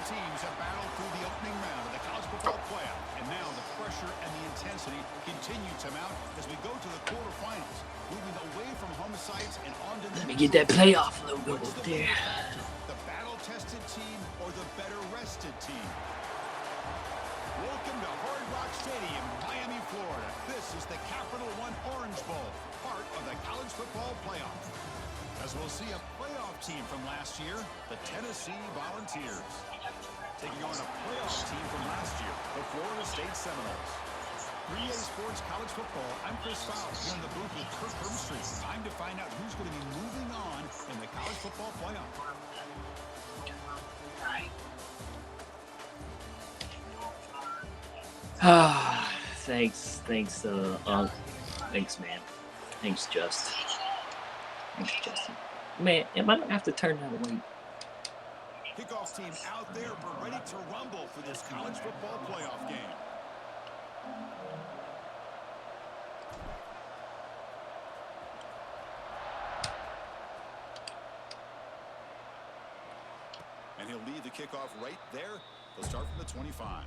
teams have battled through the opening round of the college football playoff, and now the pressure and the intensity continue to mount as we go to the quarterfinals, moving away from home sites and onto the... Let me get that playoff logo up there. The battle-tested team or the better-rested team? Welcome to Hard Rock Stadium, Miami, Florida. This is the Capital One Orange Bowl, part of the college football playoff. As we'll see a playoff team from last year, the Tennessee Volunteers, taking on a playoff team from last year, the Florida State Seminoles. 3A Sports College Football, I'm Chris Fowler, here in the booth with Kirk Herbstreit. Time to find out who's going to be moving on in the college football playoff. Thanks, man. Thanks, Justin. Man, am I gonna have to turn that weight? Kickoff team out there, we're ready to rumble for this college football playoff game. And he'll lead the kickoff right there. They'll start from the 25.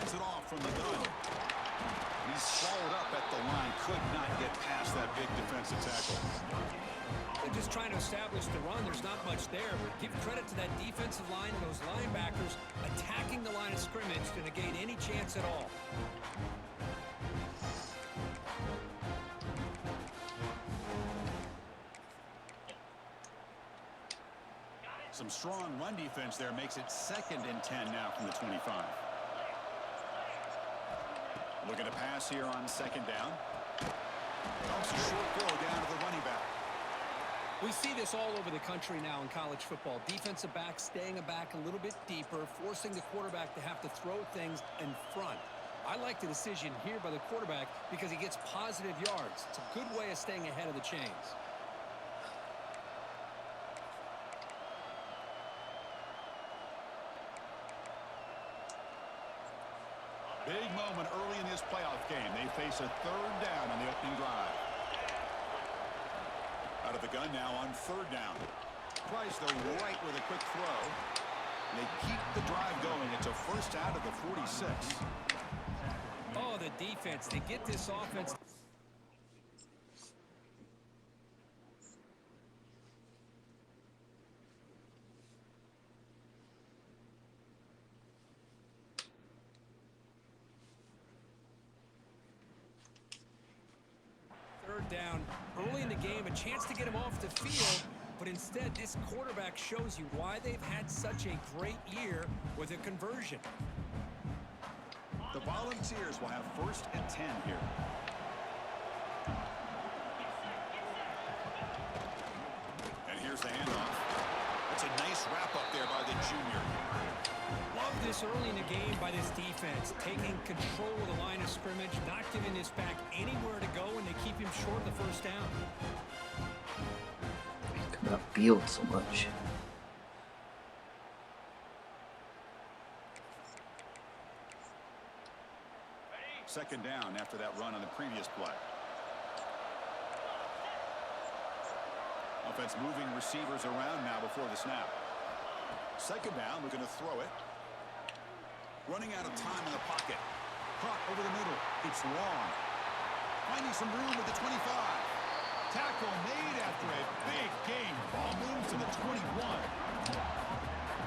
It off from the gun. He's swallowed up at the line. Could not get past that big defensive tackle. They're just trying to establish the run. There's not much there, but give credit to that defensive line and those linebackers attacking the line of scrimmage to negate any chance at all. Some strong run defense there makes it 2nd and 10 now from the 25. Looking to pass here on 2nd down. Dumps a short throw down to the running back. We see this all over the country now in college football. Defensive backs staying back a little bit deeper, forcing the quarterback to have to throw things in front. I like the decision here by the quarterback because he gets positive yards. It's a good way of staying ahead of the chains. Big moment early in this playoff game. They face a 3rd down on the opening drive. Out of the gun now on 3rd down. Price, though, right with a quick throw. They keep the drive going. It's a first out of the 46. Oh, the defense. They get this offense. Down early in the game, a chance to get him off the field, but instead this quarterback shows you why they've had such a great year with a conversion. The Volunteers will have 1st and 10 here. And here's the handoff. That's a nice wrap up there by the junior. Love this early in the game by this defense, taking control of the line of scrimmage, not giving this back anywhere to go, and they keep him short of the 1st down. Coming up field so much. Second down after that run on the previous play. Offense moving receivers around now before the snap. Second down, we're going to throw it. Running out of time in the pocket. Caught over the middle. It's long. Finding some room at the 25. Tackle made after a big gain. Ball moves to the 21.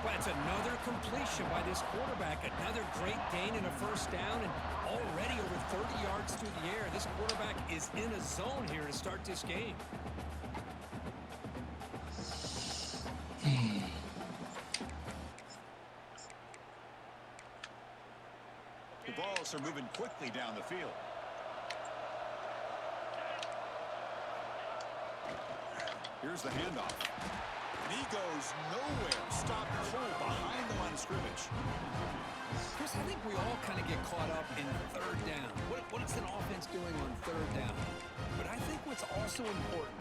That's another completion by this quarterback. Another great gain in a 1st down, and already over 30 yards through the air. This quarterback is in a zone here to start this game. The balls are moving quickly down the field. Here's the handoff. And he goes nowhere. Stopped cold behind the line of scrimmage. Chris, I think we all kind of get caught up in third down. What is an offense doing on third down? But I think what's also important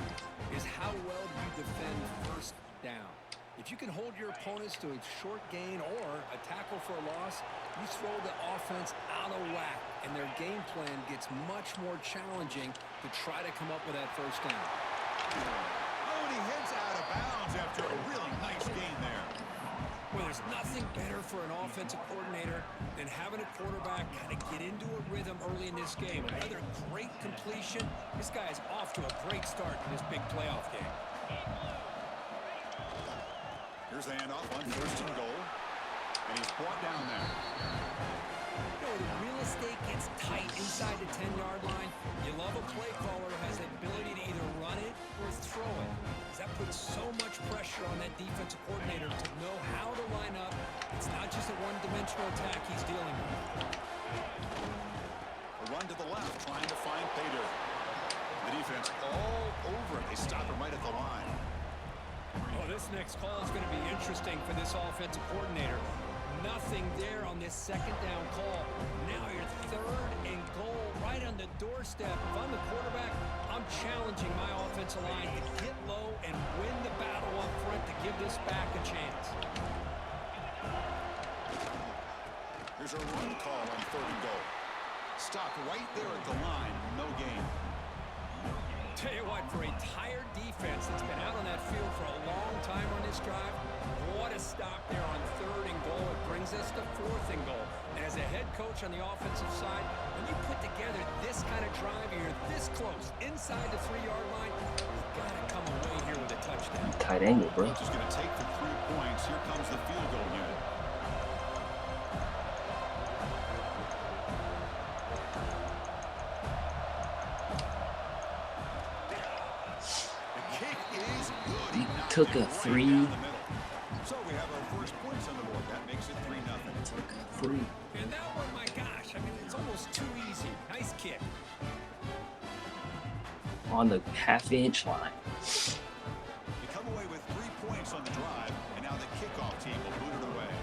is how well you defend first down. If you can hold your opponents to a short gain or a tackle for a loss, you throw the offense out of whack, and their game plan gets much more challenging to try to come up with that first down. Oh, and he heads out of bounds after a really nice gain there. Well, there's nothing better for an offensive coordinator than having a quarterback kind of get into a rhythm early in this game. Another great completion. This guy is off to a great start in this big playoff game. Here's the handoff on first and goal. And he's brought down there. You know, the real estate gets tight inside the 10-yard line. You love a play caller who has the ability to either run it or throw it. That puts so much pressure on that defensive coordinator to know how to line up. It's not just a one-dimensional attack he's dealing with. A run to the left, trying to find Pater. The defense all over it. They stop him right at the line. Oh, this next call is going to be interesting for this offensive coordinator. Nothing there on this second down call. Now you're third and goal right on the doorstep. If I'm the quarterback, I'm challenging my offensive line to get low and win the battle up front to give this back a chance. Here's a run call on third and goal. Stopped right there at the line. No gain. Tell you what, for a tired defense that's been out on that field for a long time on this drive, what a stop there on third and goal. It brings us to fourth and goal. And as a head coach on the offensive side, when you put together this kind of drive, you're this close inside the 3-yard line, you've got to come away here with a touchdown. Tight angle, bro. Coach is going to take the 3 points. Here comes the field goal unit. He took a 3. So we have our first points on the board. That makes it 3-0. Took a 3. And that one, my gosh, I mean, it's almost too easy. Nice kick. On the half-inch line. They come away with 3 points on the drive, and now the kickoff team will boot it away.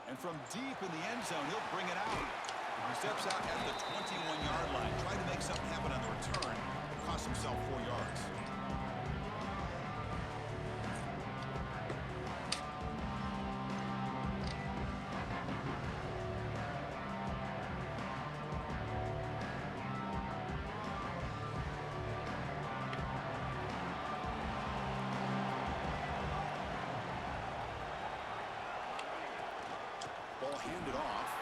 And from deep in the end zone, he'll bring it out. He steps out at the 21-yard line, trying to make something happen on the return, but cost himself 4 yards. Ball handed off.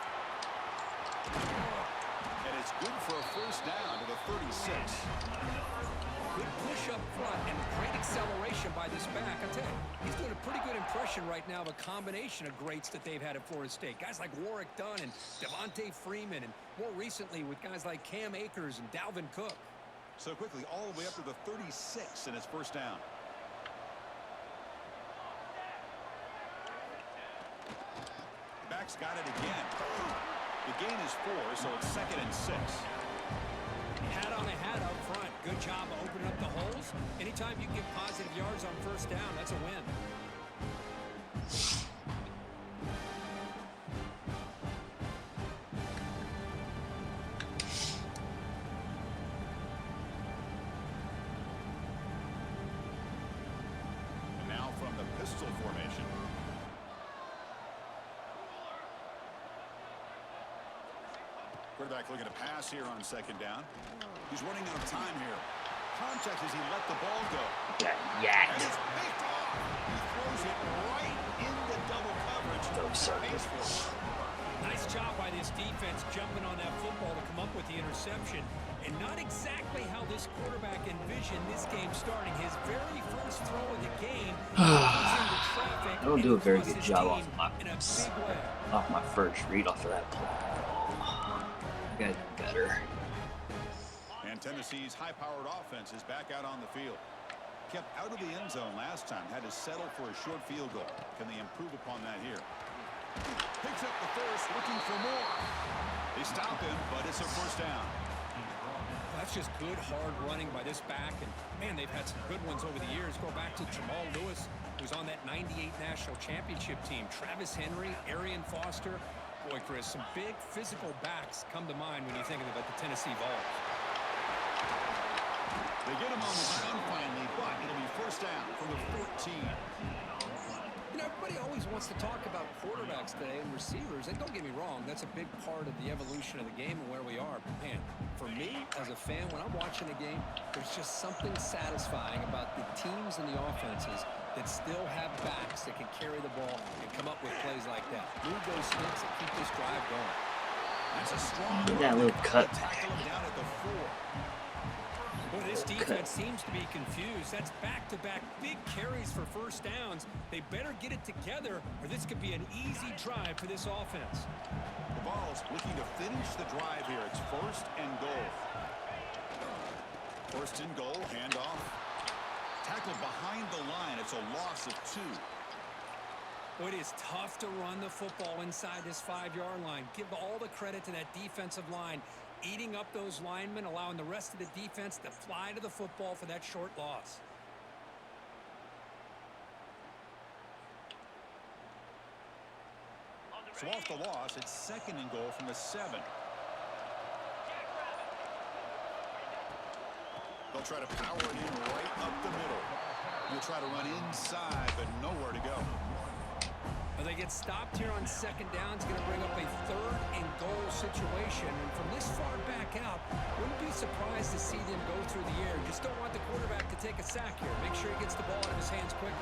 And it's good for a first down to the 36. Good push up front and great acceleration by this back. I tell you, he's doing a pretty good impression right now of a combination of greats that they've had at Florida State. Guys like Warwick Dunn and Devontae Freeman, and more recently with guys like Cam Akers and Dalvin Cook. So quickly, all the way up to the 36 and it's first down. The back's got it again. The gain is 4, so it's 2nd and 6. Hat on a hat up front. Good job of opening up the holes. Anytime you can get positive yards on first down, that's a win. And now from the pistol formation. Quarterback looking to pass here on second down. He's running out of time here. Contact as he let the ball go. Got And yacked. it's picked off. He throws it right into double coverage. Pays for it. Nice job by this defense jumping on that football to come up with the interception. And not exactly how this quarterback envisioned this game starting. His very first throw of the game. I don't do a very good job off my first read off of that play. I gotta do better. And Tennessee's high-powered offense is back out on the field. Kept out of the end zone last time. Had to settle for a short field goal. Can they improve upon that here? Picks up the first, looking for more. They stop him, but it's a first down. That's just good, hard running by this back. And, man, they've had some good ones over the years. Go back to Jamal Lewis, who's on that 98 National Championship team. Travis Henry, Arian Foster. Boy, Chris, some big physical backs come to mind when you think about the Tennessee Vols. They get him on the ground finally, but it'll be first down from the 14. You know, everybody always wants to talk about quarterbacks today and receivers, and don't get me wrong, that's a big part of the evolution of the game and where we are. But, man, for me, as a fan, when I'm watching a game, there's just something satisfying about the teams and the offenses that still have backs that can carry the ball and come up with plays like that. Move those sticks and keep this drive going. That's a strong Look at that little cut. tackle him down at the 4. Boy, this defense seems to be confused. That's back-to-back big carries for first downs. They better get it together, or this could be an easy drive for this offense. The Vols looking to finish the drive here. It's first and goal. First and goal, handoff. Tackled behind the line. It's a loss of 2. Boy, it is tough to run the football inside this 5-yard line. Give all the credit to that defensive line, eating up those linemen, allowing the rest of the defense to fly to the football for that short loss. So off the loss, it's second and goal from the 7. They'll try to power it in right up the middle. He'll try to run inside, but nowhere to go. Well, they get stopped here on second down. It's going to bring up a third and goal situation. And from this far back out, wouldn't be surprised to see them go through the air. Just don't want the quarterback to take a sack here. Make sure he gets the ball out of his hands quickly.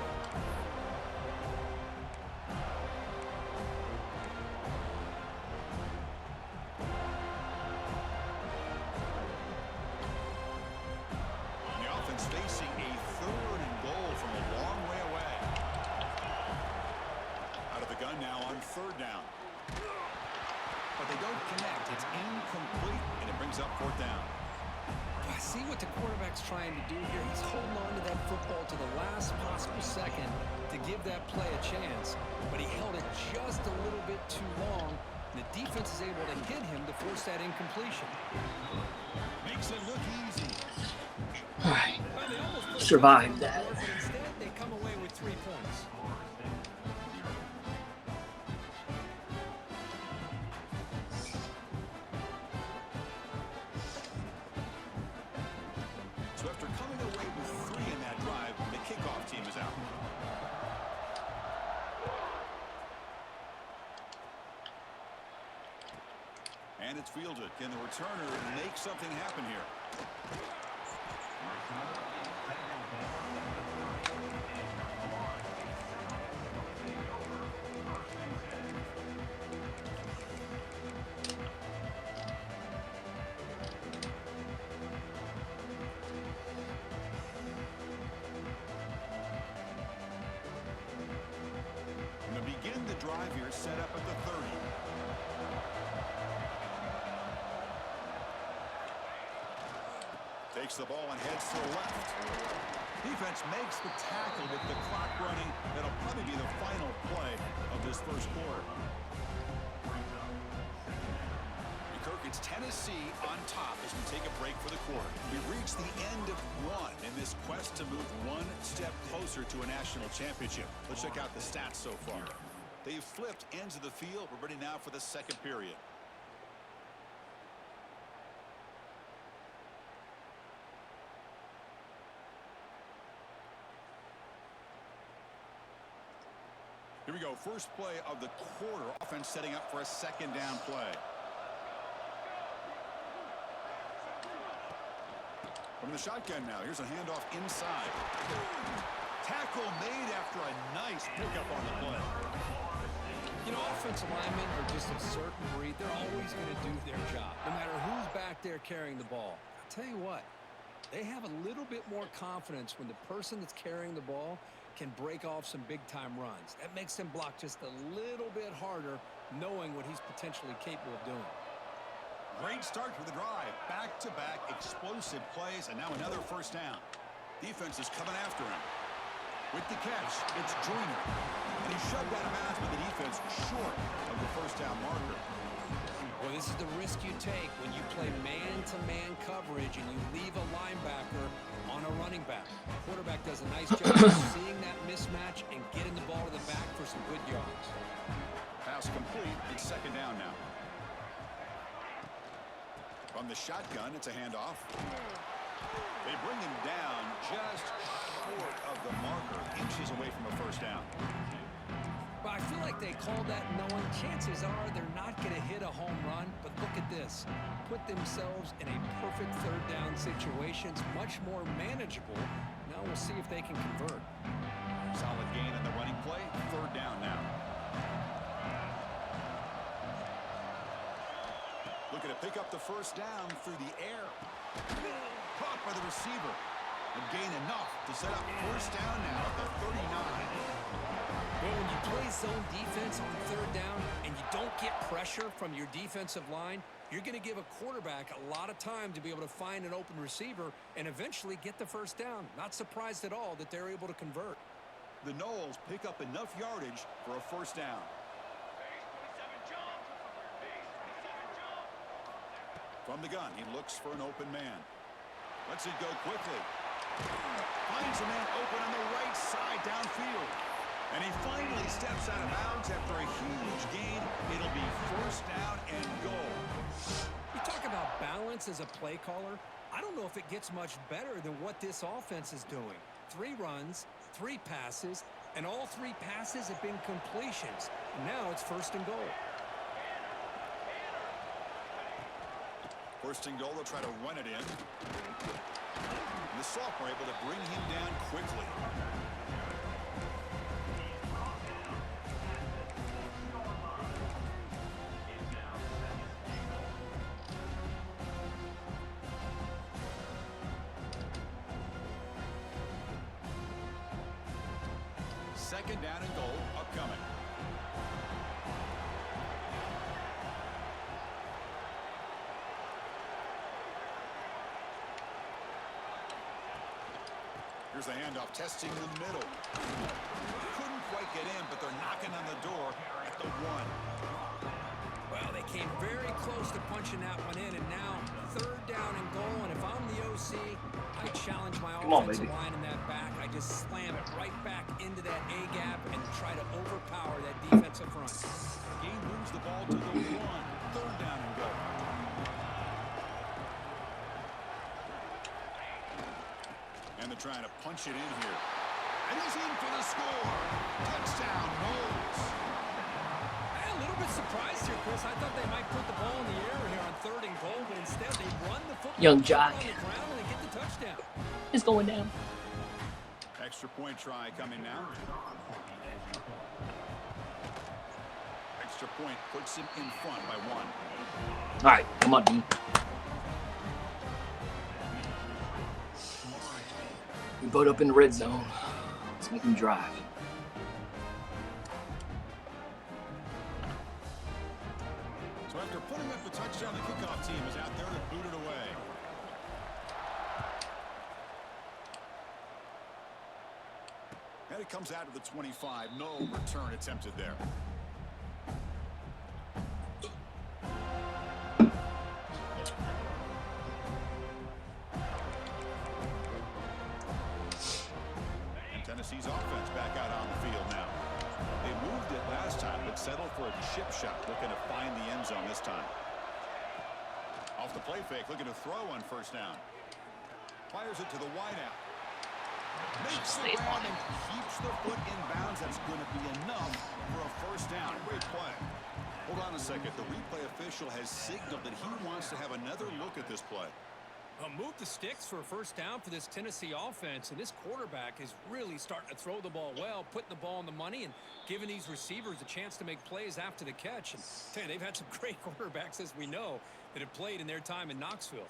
The offense facing a third and goal from a long way away. Out of the gun now on third down. But they don't connect. It's incomplete, and it brings up fourth down. I see what the quarterback's trying to do here. He's holding on to that football to the last possible second to give that play a chance. But he held it just a little bit too long. And the defense is able to hit him to force that incompletion. Makes it look easy. Well, they almost put Survived something that. on the board, but instead, they come away with 3 points. So after coming away with 3 in that drive, the kickoff team is out. And it's fielded. Can the returner make something happen here? And to begin the drive here, set up at the 30. Takes the ball and heads to the left. Defense makes the tackle with the clock running. That'll probably be the final play of this first quarter. Kirk, it's Tennessee on top as we take a break for the quarter. We've reached the end of 1 in this quest to move 1 step closer to a national championship. Let's check out the stats so far. They've flipped ends of the field. We're ready now for the second period. Here we go. First play of the quarter. Offense setting up for a second down play. From the shotgun now. Here's a handoff inside. Tackle made after a nice pickup on the play. You know, offensive linemen are just a certain breed. They're always going to do their job, no matter who's back there carrying the ball. I'll tell you what, they have a little bit more confidence when the person that's carrying the ball can break off some big-time runs. That makes them block just a little bit harder, knowing what he's potentially capable of doing. Great start to the drive. Back-to-back explosive plays, and now another first down. Defense is coming after him. With the catch, it's Joyner. And he shoved out of bounds with the defense short risk you take when you play man-to-man coverage and you leave a linebacker on a running back. Quarterback does a nice job of seeing that mismatch and getting the ball to the back for some good yards. Pass complete. It's second down now. From the shotgun, it's a handoff. They bring him down just short of the marker, inches away from a first down. But I feel like they called that knowing chances are they're not going to hit a home run. But look at this. Put themselves in a perfect third down situation. It's much more manageable. Now we'll see if they can convert. Solid gain on the running play. Third down now. Looking to pick up the first down through the air. Caught by the receiver. And gain enough to set up first down now at the 39. Well, when you play zone defense on third down and you don't get pressure from your defensive line, you're going to give a quarterback a lot of time to be able to find an open receiver and eventually get the first down. Not surprised at all that they're able to convert. The Noles pick up enough yardage for a first down. From the gun, he looks for an open man. Lets it go quickly. Finds a man open on the right side downfield. And he finally steps out of bounds after a huge gain. It'll be first down and goal. You talk about balance as a play caller. I don't know if it gets much better than what this offense is doing. 3 runs, 3 passes, and all 3 passes have been completions. Now it's first and goal. First and goal, they'll try to run it in. And the sophomore able to bring him down quickly. Second down and goal upcoming. Here's the handoff, testing the middle. Couldn't quite get in, but they're knocking on the door at the 1. Well, they came very close to punching that one in, and now third down and goal. And if I'm the OC, I challenge my offensive line in that back. I just slam it right back into that A gap and try to overpower that defensive front. Gain moves the ball to the 1. Third down and goal. And they're trying to punch it in here. And he's in for the score. Touchdown, Noles. A little bit surprised here, Chris. I thought they might put the ball in the air here on third and goal, but instead they run the football Young Jock on the ground and they get the touchdown. is going down. Extra point try coming now. Extra point puts him in front by 1. All right, come on, D. We boat up in the red zone. Let's make him drive. So after putting up the touchdown, the kickoff team is out there to boot it away. And it comes out of the 25. No return attempted there. Tennessee's offense back out on the field now. They moved it last time, but settled for a chip shot, looking to find the end zone this time. Off the play fake, looking to throw on first down. Fires it to the wideout. Makes the grab and keeps the foot in bounds. That's going to be enough for a first down. Great play. Hold on a second. The replay official has signaled that he wants to have another look at this play. Move the sticks for a first down for this Tennessee offense, and this quarterback is really starting to throw the ball well, putting the ball on the money and giving these receivers a chance to make plays after the catch. And tell you, they've had some great quarterbacks, as we know, that have played in their time in Knoxville.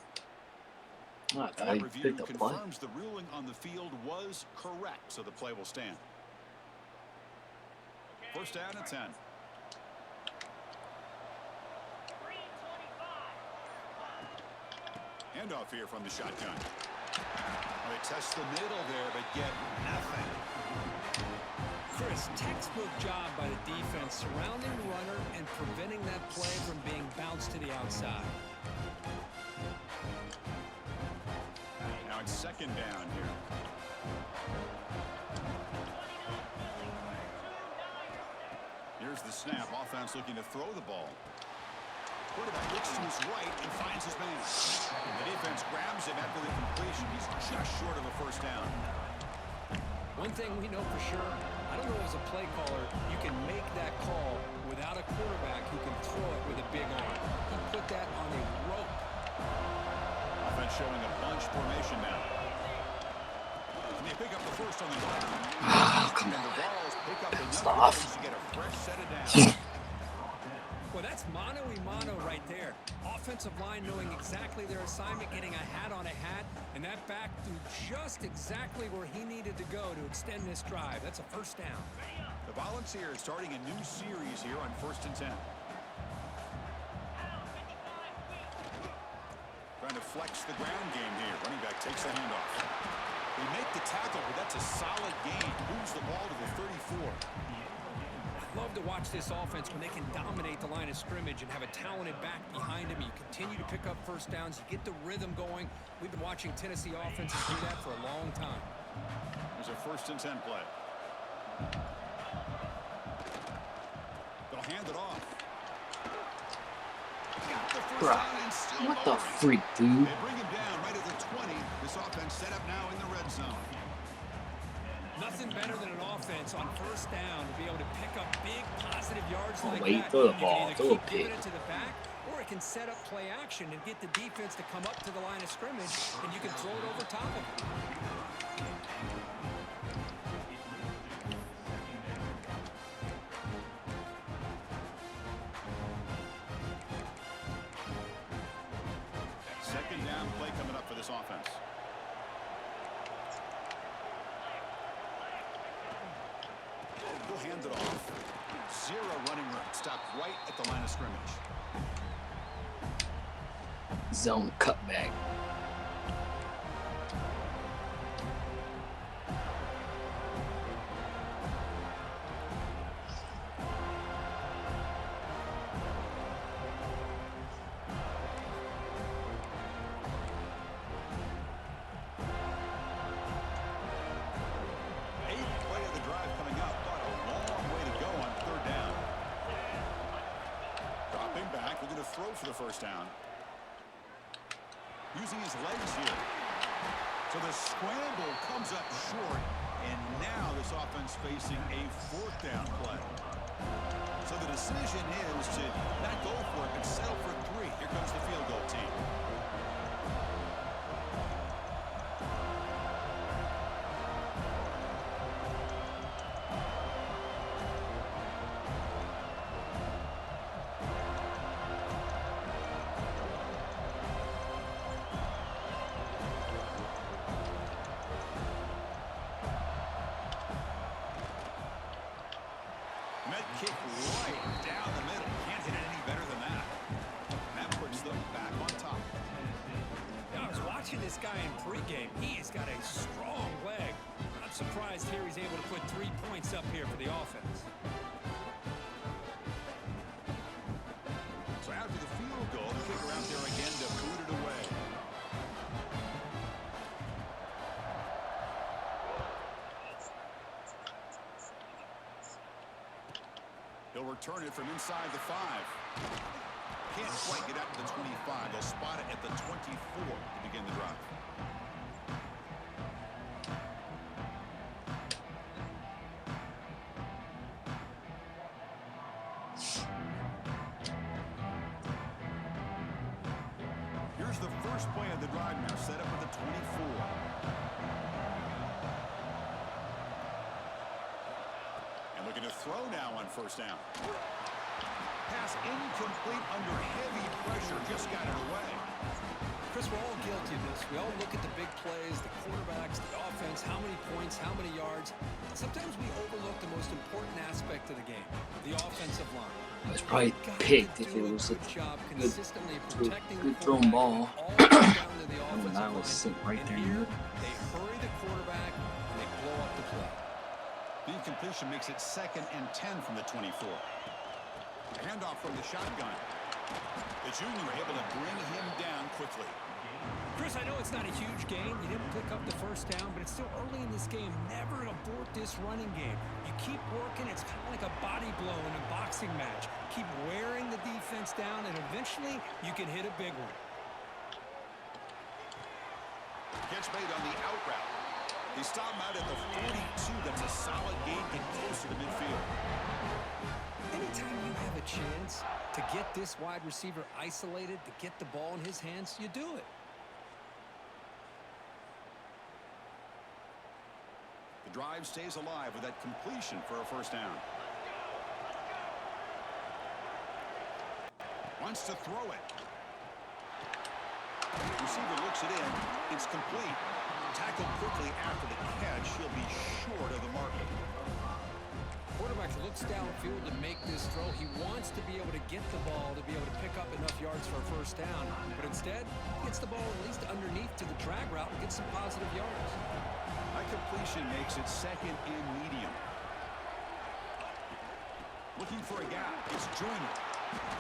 That review confirms the ruling on the field was correct, so the play will stand. First down and 10. Handoff here from the shotgun. They test the middle there, but get nothing. Chris, textbook job by the defense, surrounding the runner and preventing that play from being bounced to the outside. Now it's second down here. Here's the snap. Offense looking to throw the ball. Quarterback looks to his right and finds his man. The defense grabs him after the completion. He's just short of a first down. One thing we know for sure, I don't know as a play caller, you can make that call without a quarterback who can throw it with a big arm. He put that on a rope. Offense showing a bunch formation now. And they pick up the first on the ground. Oh, come and on. the balls pick up enough Stop. yards to get a fresh set of downs. Well, that's mano-a-mano right there. Offensive line knowing exactly their assignment, getting a hat on a hat, and that back threw just exactly where he needed to go to extend this drive. That's a first down. The Volunteers starting a new series here on 1st and 10. Trying to flex the ground game here. Running back takes the handoff. They make the tackle, but that's a solid gain. Moves the ball to the 34. Love to watch this offense when they can dominate the line of scrimmage and have a talented back behind him. You continue to pick up first downs. You get the rhythm going. We've been watching Tennessee offenses do that for a long time. There's a 1st and 10 play. They'll hand it off. Got the first Bruh, down and still what the going. freak, dude? They bring him down right at the 20. This offense set up now in the red zone. Nothing better than an offense on first down to be able to pick up big positive yards like Wait, that. throw the You ball, can either throw a keep pick. giving it to the back, or it can set up play action and get the defense to come up to the line of scrimmage, and you can throw it over top of it. Second down play coming up for this offense. They'll hand it off. Zero running room. Stopped right at the line of scrimmage. Zone cutback. Eighth play of the drive coming up, but a long way to go on 3rd down. Dropping back, looking to throw for the first down. Using his legs here. So the scramble comes up short, and now this offense facing a 4th down play. So the decision is to not go for it, but settle for 3. Here comes the field goal team. Met kick right down the middle. Can't hit it any better than that. That puts them back on top. I was watching this guy in pregame. He has got a strong leg. Not surprised here he's able to put 3 points up here for the offense. So after the field goal, the kicker out there again to boot it away. He'll return it from inside the 5. Can't quite get out to the 25. They'll spot it at the 24 to begin the drive. Here's the first play of the drive now, set up at the 24. And looking to throw now on first down. Pass incomplete under heavy pressure, just got it away. Chris, we're all guilty of this. We all look at the big plays, the quarterbacks, the offense, how many points, how many yards. Sometimes we overlook the most important aspect of the game, the offensive line. I was probably picked if it was a good thrown ball. When I was sitting right there in the middle. They hurry the quarterback and they blow up the play. The incompletion makes it 2nd and 10 from the 24. Handoff from the shotgun. The junior able to bring him down quickly. Chris, I know it's not a huge game. You didn't pick up the first down, but it's still early in this game. Never abort this running game. You keep working. It's kind of like a body blow in a boxing match. Keep wearing the defense down, and eventually you can hit a big one. Catch made on the out route. They stop him out at the 42. That's a solid gain, get closer to midfield. Anytime you have a chance to get this wide receiver isolated, to get the ball in his hands, you do it. The drive stays alive with that completion for a first down. Wants to throw it. Receiver looks it in. It's complete. Tackled quickly after the catch. He'll be short of the mark. Quarterback looks downfield to make this throw. He wants to be able to get the ball to be able to pick up enough yards for a first down. But instead, gets the ball at least underneath to the drag route and gets some positive yards. That completion makes it 2nd and medium. Looking for a gap. It's Joyner.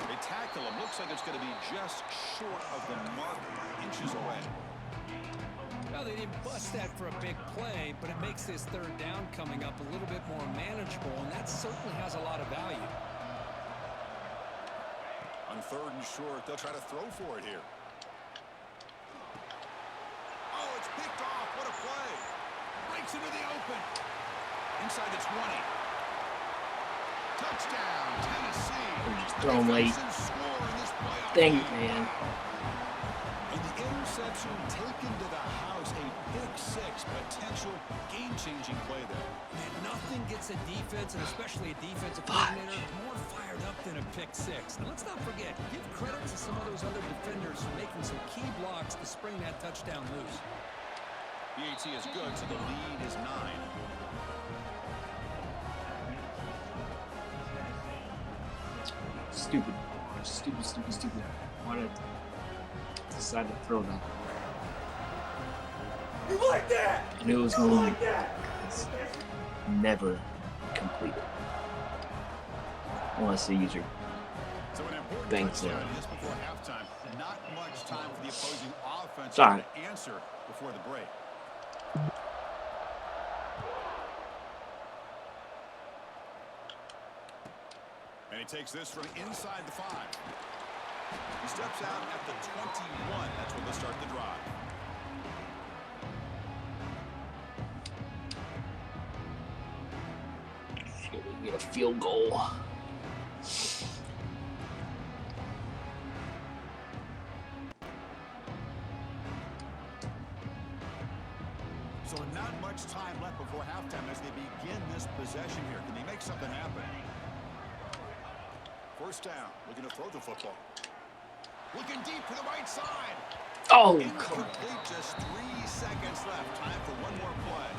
They tackle him. Looks like it's going to be just short of the mark, inches away. Well, they didn't bust that for a big play, but it makes this third down coming up a little bit more manageable, and that certainly has a lot of value. On 3rd and short, they'll try to throw for it here. Oh, it's picked off. What a play. Breaks into the open. Inside the 20. Touchdown, Tennessee. They're just throwing late. Dang it, man. And the interception taken to the house, a pick 6, potential game-changing play there. Man, nothing gets a defense, and especially a defensive coordinator, more fired up than a pick 6. And let's not forget, give credit to some of those other defenders for making some key blocks to spring that touchdown loose. BAT is good, so the lead is 9. Stupid. Stupid. Why did I decide to throw that? You like that? I knew it was going to never completed. Unless the user So an important banks touchdown it. just before halftime. Not much time for the opposing offense Sorry. to answer before the break. And he takes this from inside the 5. He steps out at the 21. That's where they'll start the drive. We get a field goal. So not much time left before halftime as they begin this possession here. Can they make something happen? First down, looking to throw the football. Looking deep to the right side. Oh, Incomplete, just 3 seconds left. Time for one more play.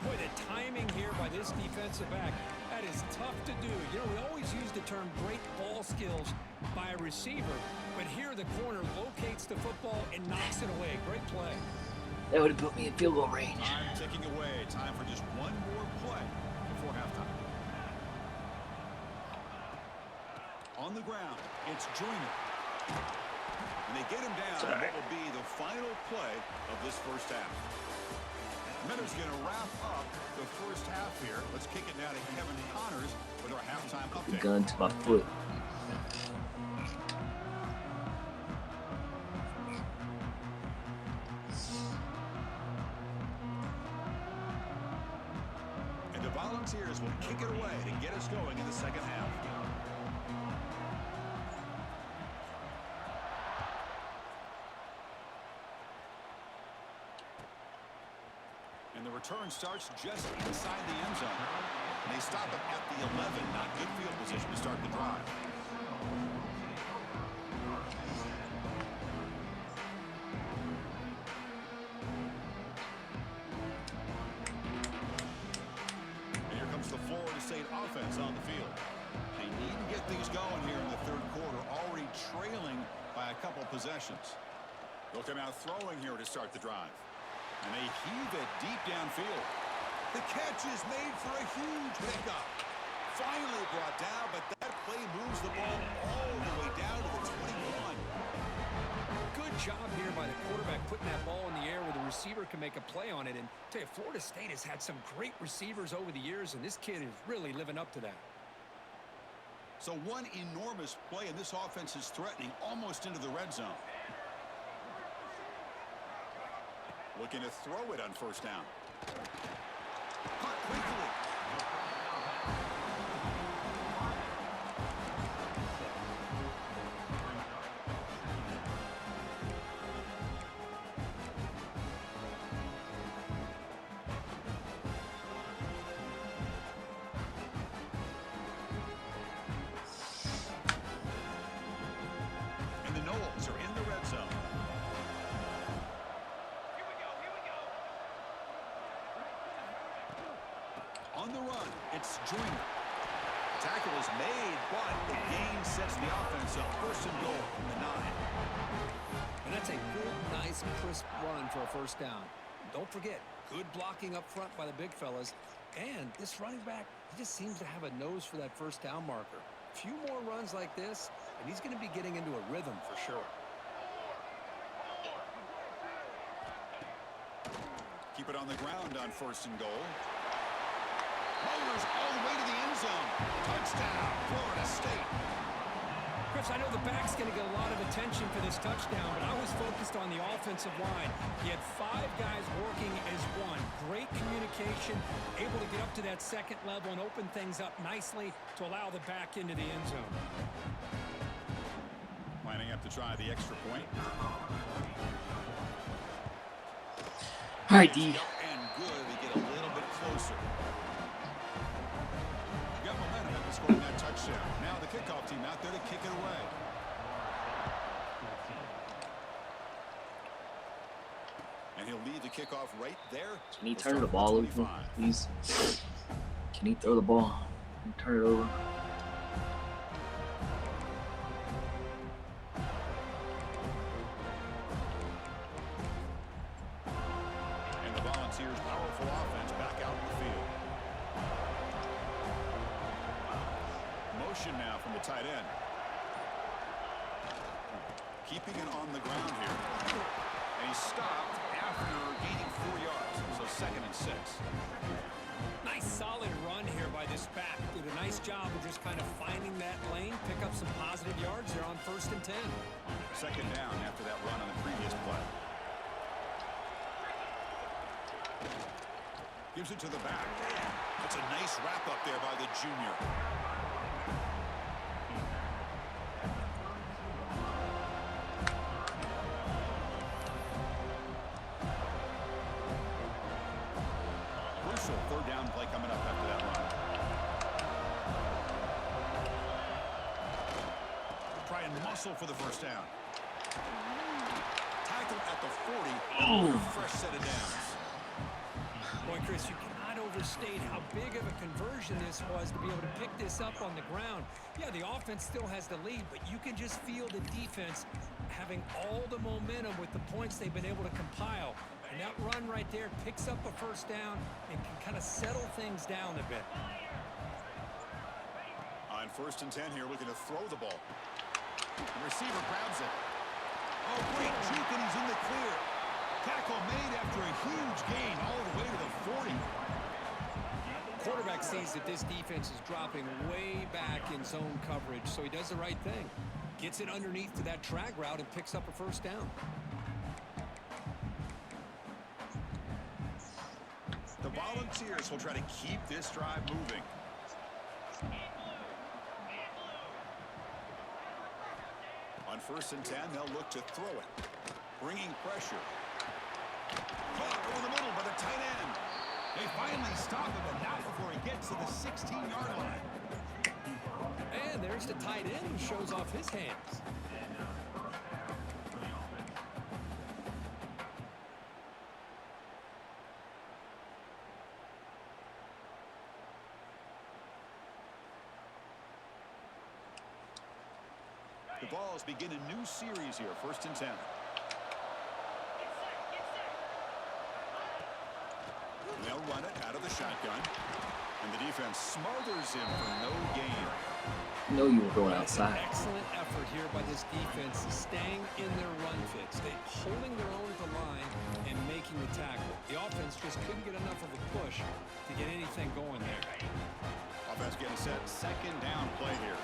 Boy, the timing here by this defensive back, that is tough to do. You know, we always use the term great ball skills by a receiver, but here the corner locates the football and knocks it away. Great play. that would have put me in field goal range. Time ticking away. Time for just one more play before halftime. On the ground, it's Joyner. And they get him down. What will be the final play of this first half. Minner's going to wrap up the first half here. Let's kick it now to Kevin Connors with our halftime update. Gun to my foot. And the Volunteers will kick it away to get us going in the second half. And the return starts just inside the end zone. And they stop it at the 11. Not good field position to start the drive. And here comes the Florida State offense on the field. They need to get things going here in the third quarter, already trailing by a couple possessions. They'll come out throwing here to start the drive. And they heave it deep downfield. The catch is made for a huge pickup. Finally brought down, but that play moves the ball all the way down to the 21. Good job here by the quarterback putting that ball in the air where the receiver can make a play on it. And I tell you, Florida State has had some great receivers over the years, and this kid is really living up to that. So one enormous play, and this offense is threatening almost into the red zone. Looking to throw it on first down. Caught quickly. And the Knowles are in the red zone. On the run, it's Joyner. Tackle is made, but the gain sets the offense up. First and goal from the 9. And that's a good, nice, crisp run for a first down. Don't forget, good blocking up front by the big fellas. And this running back, he just seems to have a nose for that first down marker. A few more runs like this, and he's going to be getting into a rhythm for sure. Keep it on the ground on first and goal. Motors all the way to the end zone. Touchdown, Florida State. Chris, I know the back's going to get a lot of attention for this touchdown, but I was focused on the offensive line. He had 5 guys working as one. Great communication, able to get up to that second level and open things up nicely to allow the back into the end zone. Lining up to try the extra point. All right, D. And good to get a little bit closer. Got momentum after scoring that touchdown. Now the kickoff team out there to kick it away. And he'll lead the kickoff right there. Can he turn the ball over, please? Can he throw the ball? Can he turn it over? And the Volunteers' powerful offense back out in the field. Motion now from the tight end. Keeping it on the ground here. And he stopped after gaining 4 yards. So second and 6. Nice solid run here by this back. Did a nice job of just kind of finding that lane, pick up some positive yards there on first and 10. Second down after that run on the previous play. Gives it to the back. That's a nice wrap up there by the junior. Crucial third down play coming up after that run. Try and muscle for the first down. Tackle at the 40. Fresh set of downs. Boy, Chris, you cannot overstate how big of a conversion this was to be able to pick this up on the ground. Yeah, the offense still has the lead, but you can just feel the defense having all the momentum with the points they've been able to compile. And that run right there picks up a first down and can kind of settle things down a bit. On first and 10 here, looking to throw the ball. The receiver grabs it. Oh, great juke, and he's in the clear. Tackle made after a huge gain all the way to the 40. Quarterback sees that this defense is dropping way back in zone coverage, so he does the right thing. Gets it underneath to that drag route and picks up a first down. The Volunteers will try to keep this drive moving. On first and 10, they'll look to throw it. Bringing pressure. Caught over the middle by the tight end. They finally stop him, but not before he gets to the 16-yard line. And there's the tight end who shows off his hands. The Vols begin a new series here, first and 10. They'll run it out of the shotgun. defense smothers him for no gain. No, you were going outside. Excellent effort here by this defense, staying in their run fits, holding their own at the line and making the tackle. The offense just couldn't get enough of a push to get anything going there. Offense getting set. Second down play here.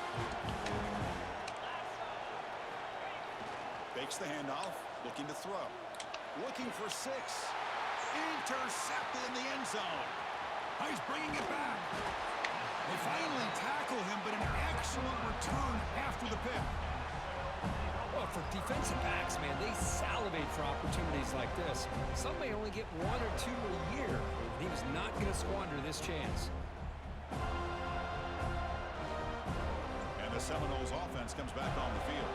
Fakes the handoff. Looking to throw. Looking for 6. Intercepted in the end zone. He's bringing it back. They finally tackle him, but an excellent return after the pick. Well, for defensive backs, man, they salivate for opportunities like this. Some may only get 1 or 2 a year. And he was not going to squander this chance. And the Seminoles offense comes back on the field.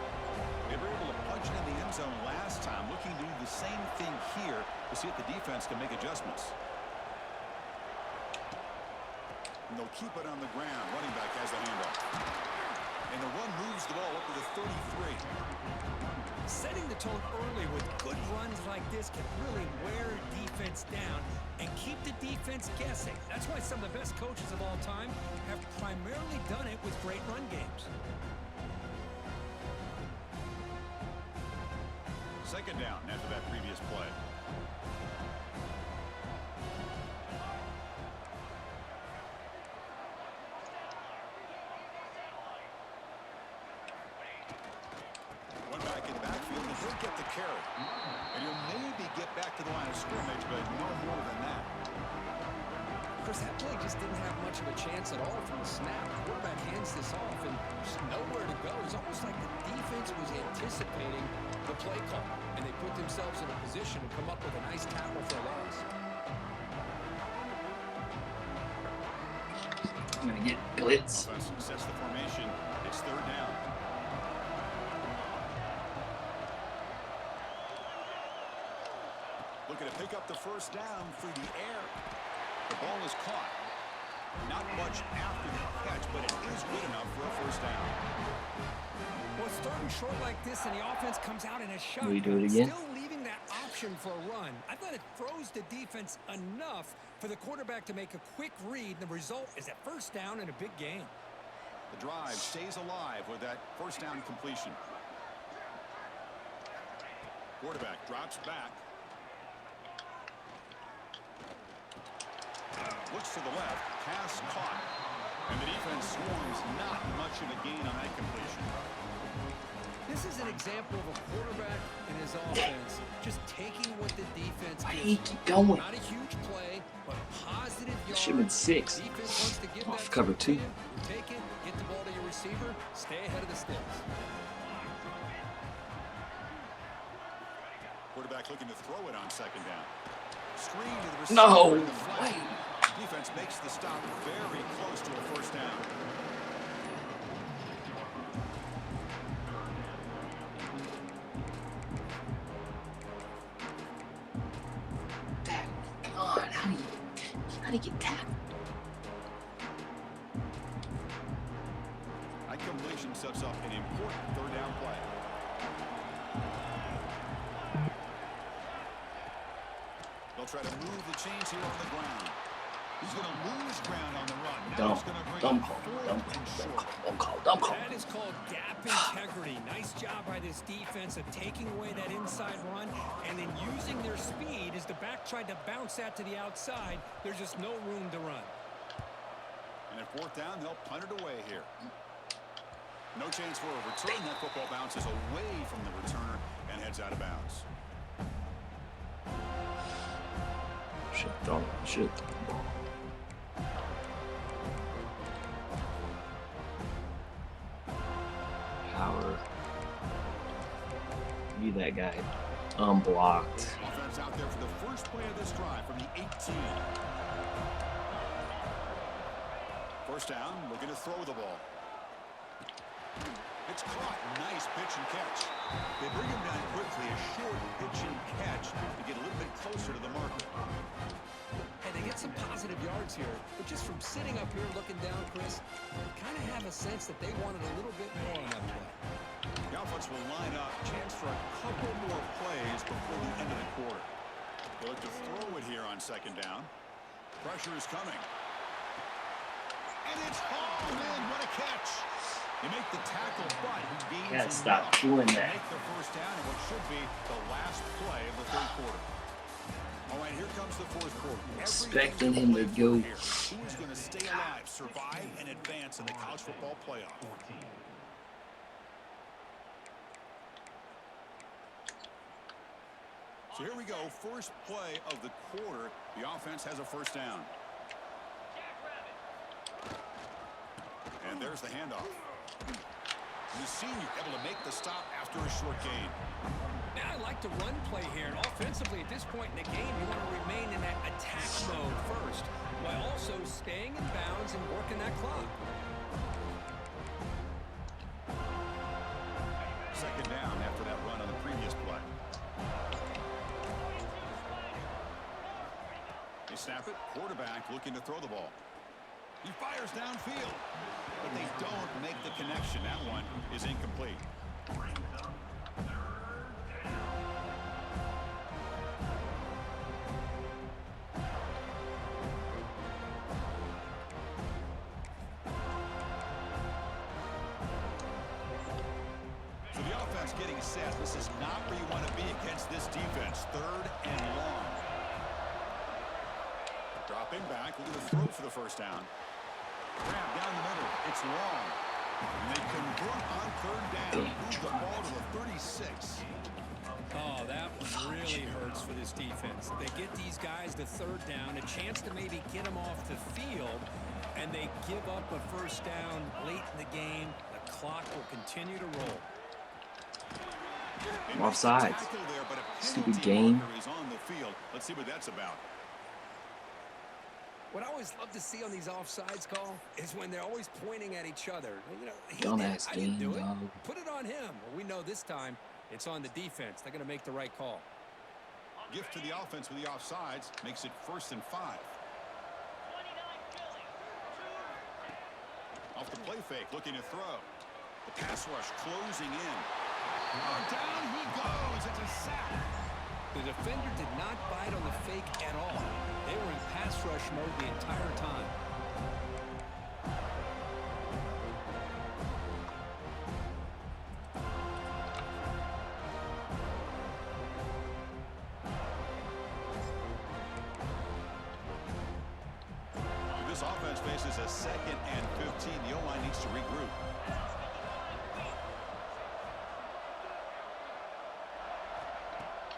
They were able to punch it in the end zone last time, looking to do the same thing here to see if the defense can make adjustments. And they'll keep it on the ground. Running back has the handoff. And the run moves the ball up to the 33. Setting the tone early with good runs like this can really wear defense down and keep the defense guessing. That's why some of the best coaches of all time have primarily done it with great run games. Second down after that previous play. One back in the backfield, and he'll get the carry. And he'll maybe get back to the line of scrimmage, but no more than that. Chris, that play just didn't have much of a chance at all from the snap. The quarterback hands this off, and there's nowhere to go. It's almost like the defense was anticipating the play call, and they put themselves in a position to come up with a nice tackle for a loss. I'm going to get blitz. Offense sets the formation. It's third down. Looking to pick up the first down through the air. The ball is caught. Not much after the catch, but it is good enough for a first down. Well, starting short like this, and the offense comes out in a shot. We do it again. Still leaving that option for a run. I thought it froze the defense enough for the quarterback to make a quick read. The result is a first down and a big gain. The drive stays alive with that first down completion. Quarterback drops back. Looks to the left, pass caught. And the defense swarms, not much of a gain on that completion. This is an example of a quarterback and his offense just taking what the defense Why gives do you them. keep going? Not a huge play, but positive yards. Should have been 6. Defense wants to give Off that cover to 2. you. Take it, get the ball to your receiver, stay ahead of the sticks. Quarterback looking to throw it on second down. Screen to the receiver. No in the flat. way. Defense makes the stop very close to a first down. God, how do you get tackled? That completion sets up an important third down play. They'll try to move the chains here on the ground. He's going to lose ground on the run. Now he's going to bring up fourth and short. That is called gap integrity. Nice job by this defense of taking away that inside run and then using their speed as the back tried to bounce that to the outside. There's just no room to run. And at fourth down, they'll punt it away here. No chance for a return. That football bounces away from the returner and heads out of bounds. Should have thrown the ball. Power. Need that guy unblocked. Offense out there for the first play of this drive from the 18. First down, looking to throw the ball. It's caught. Nice pitch and catch. They bring him down quickly. A short pitch and catch to get a little bit closer to the marker. And they get some positive yards here, but just from sitting up here looking down, Chris, you kind of have a sense that they wanted a little bit more on that play. The offense will line up. Chance for a couple more plays before the end of the quarter. They look to throw it here on second down. Pressure is coming. And it's hauled in. What a catch. They make the tackle, but he gains Gotta stop enough doing to that. make the first down in what should be the last play of the third quarter. All right, here comes the fourth quarter. Expecting him to go. Who is going to stay alive, survive, and advance in the college football playoff? So here we go. First play of the quarter. The offense has a first down. And there's the handoff. The senior able to make the stop after a short gain. Now I like to run play here. And offensively, at this point in the game, you want to remain in that attack mode first, while also staying in bounds and working that clock. Second down after that run on the previous play. They snap it. Quarterback looking to throw the ball. He fires downfield, but they don't make the connection. That one is incomplete. So the offense getting set. This is not where you want to be against this defense. Third and long. Dropping back, looking to throw for the first down. Grab down the middle. It's long. And they convert on third down. Move the ball to the 36. Oh, that one really hurts for this defense. They get these guys to third down, a chance to maybe get them off the field, and they give up a first down late in the game. The clock will continue to roll. Offside. Stupid game. On the field. Let's see what that's about. What I always love to see on these offsides call is when they're always pointing at each other. You know, he Don't did, ask I didn't me, do it. dog. Put it on him. Well, we know this time it's on the defense. They're going to make the right call. Gift to the offense with the offsides makes it 1st and 5. Off the play fake, looking to throw. The pass rush closing in. Oh, down he goes. It's a sack. The defender did not bite on the fake at all. They were in pass rush mode the entire time. This offense faces a 2nd and 15. The O-line needs to regroup.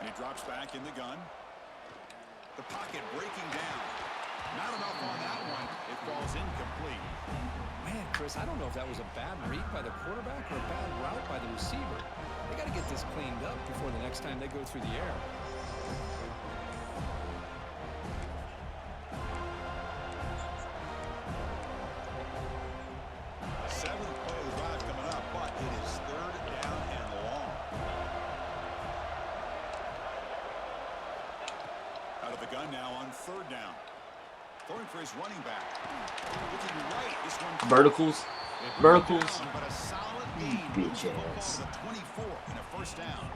And he drops back in the gun. The pocket breaking down. Not enough on that one. It falls incomplete. Man, Chris, I don't know if that was a bad read by the quarterback or a bad route by the receiver. They got to get this cleaned up before the next time they go through the air. Seventh play of the drive coming up, but it is 3rd down and long. Out of the gun now on 3rd down. Throwing for his running back. Looking right. This one Verticals. Verticals. down, but a solid gain. Bitch Moves the football ass. to the 24 and a 1st down.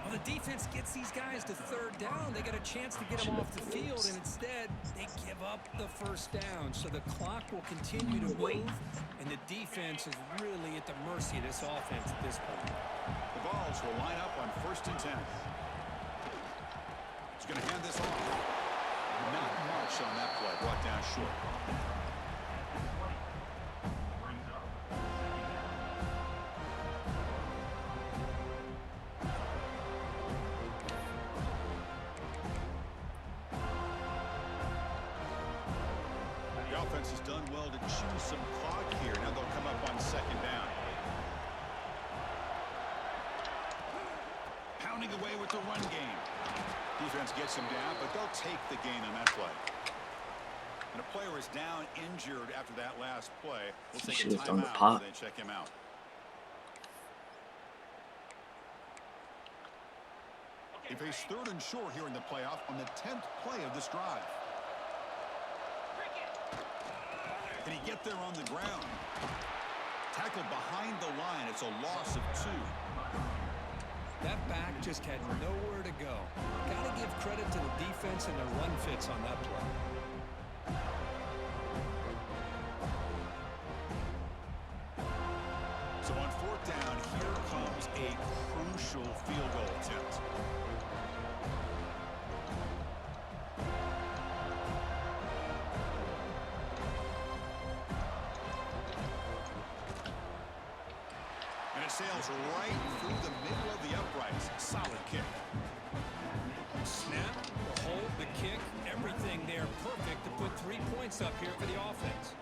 Well, the defense gets these guys to 3rd down. They get a chance to get them off the field, and instead they give up the 1st down. So the clock will continue to move, and the defense is really at the mercy of this offense at this point. The Vols will line up on 1st and 10. He's going to hand this off. Not much on that play. Brought down short. The offense has done well to chew some clock here. Now they'll come up on 2nd down. Pounding away with the run game. Defense gets him down, but they'll take the gain on that play. And a player is down injured after that last play. We'll take a timeout and then check him out. They face 3rd and short here in the playoff on the 10th play of this drive. Can he get there on the ground? Tackled behind the line. It's a loss of 2. That back just had nowhere to go. Got to give credit to the defense and the run fits on that play. So on fourth down, here comes a crucial field goal attempt. And it sails right through the middle of the uprights. Solid kick. Snap, the hold, the kick, everything there perfect to put 3 points up here for the offense.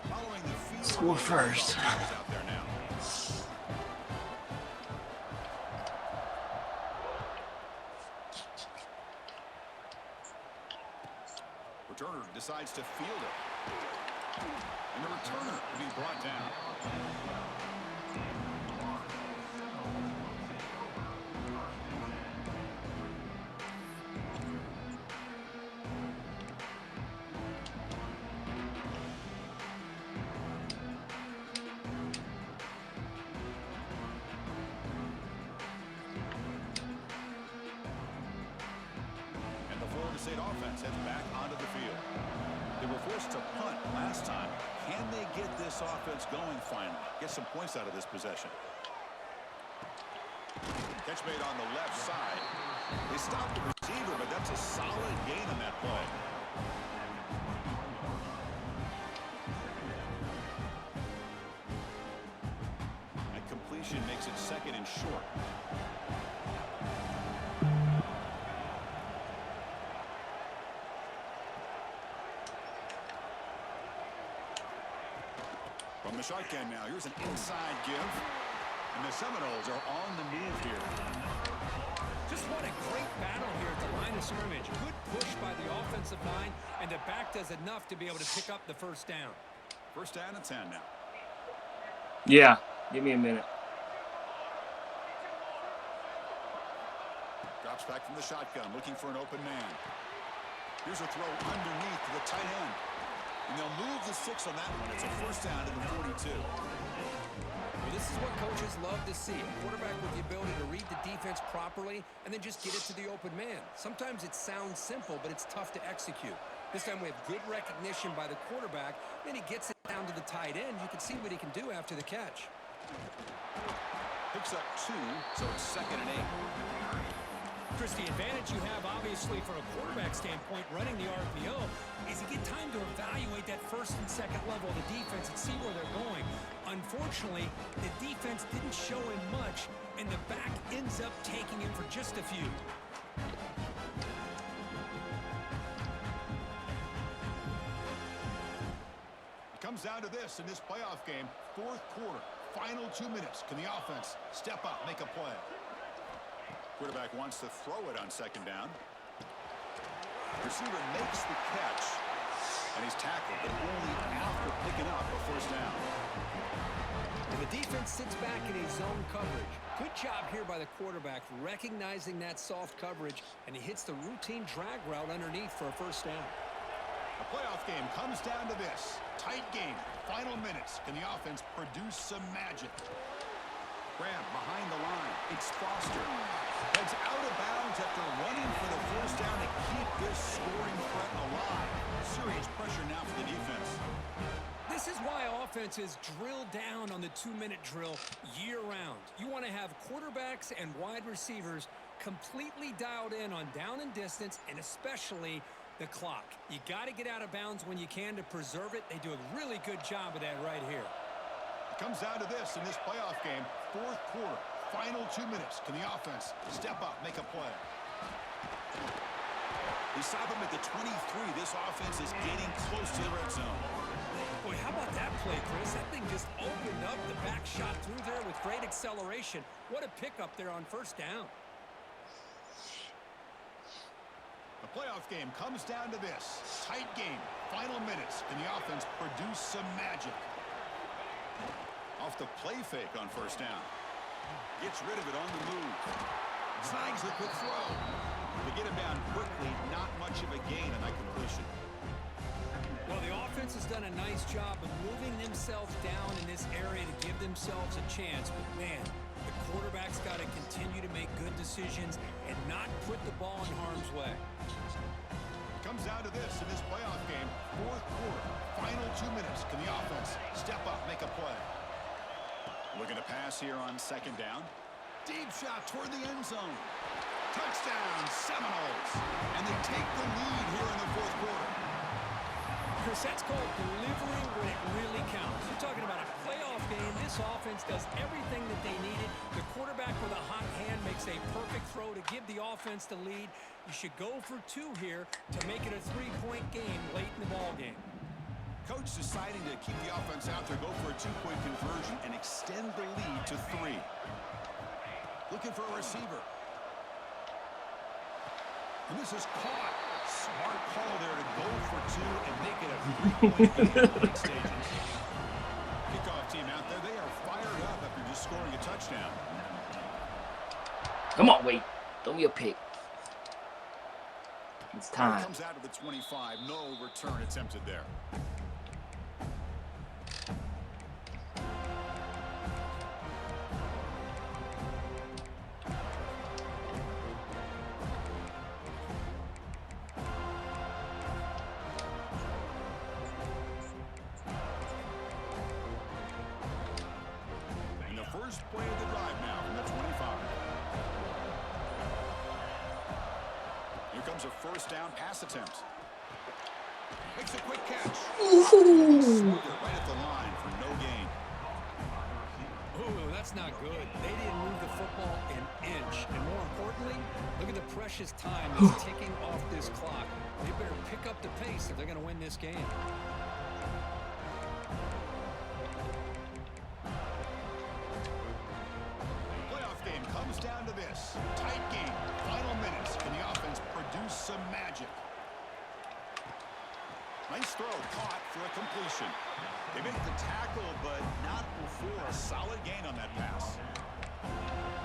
Following the field Score first. out there now. Returner decides to field it. And the returner will be brought down. And the Florida State offense heads back onto the field. They were forced to punt last time. Can they get this offense going finally? Get some points out of this possession. Catch made on the left side. They stopped the receiver, but that's a solid gain on that play. And completion makes it second and short. From the shotgun now, here's an inside give. And the Seminoles are on the move here. Just what a great battle here at the line of scrimmage. Good push by the offensive line, and the back does enough to be able to pick up the first down. First down and 10 now. Yeah, give me a minute. Drops back from the shotgun, looking for an open man. Here's a throw underneath to the tight end. And they'll move the 6 on that one. It's a first down to the 42. Well, this is what coaches love to see. A quarterback with the ability to read the defense properly and then just get it to the open man. Sometimes it sounds simple, but it's tough to execute. This time we have good recognition by the quarterback. Then he gets it down to the tight end. You can see what he can do after the catch. Picks up 2, so it's second and 8. Chris, the advantage you have, obviously, from a quarterback standpoint, running the RPO, is you get time to evaluate that first and second level of the defense and see where they're going. Unfortunately, the defense didn't show him much, and the back ends up taking him for just a few. It comes down to this in this playoff game. Fourth quarter, final 2 minutes. Can the offense step up, make a play? Quarterback wants to throw it on second down. Receiver makes the catch, and he's tackled, but only after picking up a first down. And the defense sits back in a zone coverage. Good job here by the quarterback, recognizing that soft coverage, and he hits the routine drag route underneath for a first down. The playoff game comes down to this. Tight game, final minutes. Can the offense produce some magic? Grab behind the line. It's Foster. Heads out of bounds after running for the first down to keep this scoring threat alive. Serious pressure now for the defense. This is why offenses drill down on the 2-minute drill year-round. You want to have quarterbacks and wide receivers completely dialed in on down and distance, and especially the clock. You got to get out of bounds when you can to preserve it. They do a really good job of that right here. It comes down to this in this playoff game. Fourth quarter, final 2 minutes. Can the offense step up, make a play? They stop him at the 23. This offense is getting close to the red zone. Boy, how about that play, Chris? That thing just opened up. The back shot through there with great acceleration. What a pickup there on first down. The playoff game comes down to this. Tight game, final minutes. Can the offense produce some magic? Off the play fake on first down. Gets rid of it on the move. Snags the quick throw. They get him down quickly. Not much of a gain on that completion. Well, the offense has done a nice job of moving themselves down in this area to give themselves a chance. But, man, the quarterback's got to continue to make good decisions and not put the ball in harm's way. Comes down to this in this playoff game. Fourth quarter, final 2 minutes. Can the offense step up, make a play? Looking to pass here on second down. Deep shot toward the end zone. Touchdown, Seminoles. And they take the lead here in the fourth quarter. Chris, that's called delivering when it really counts. You're talking about a playoff game. This offense does everything that they needed. The quarterback with a hot hand makes a perfect throw to give the offense the lead. You should go for 2 here to make it a 3-point game late in the ball game. Coach deciding to keep the offense out there, go for a 2-point conversion and extend the lead to 3. Looking for a receiver. And this is caught. Smart call there to go for 2 and make it a 3-point game in late stages. Kickoff team out there, they are fired up after just scoring a touchdown. Come on, Weigt. Throw me a pick. It's time. Comes out of the 25. No return attempted there. First play of the drive now from the 25. Here comes a first down pass attempt. Makes a quick catch. Ooh. Right at the line for no gain. Ooh, that's not good. They didn't move the football an inch. And more importantly, look at the precious time that's ticking off this clock. They better pick up the pace if they're going to win this game. Comes down to this. Tight game. Final minutes. Can the offense produce some magic? Nice throw. Caught for a completion. They make the tackle, but not before a solid gain on that pass.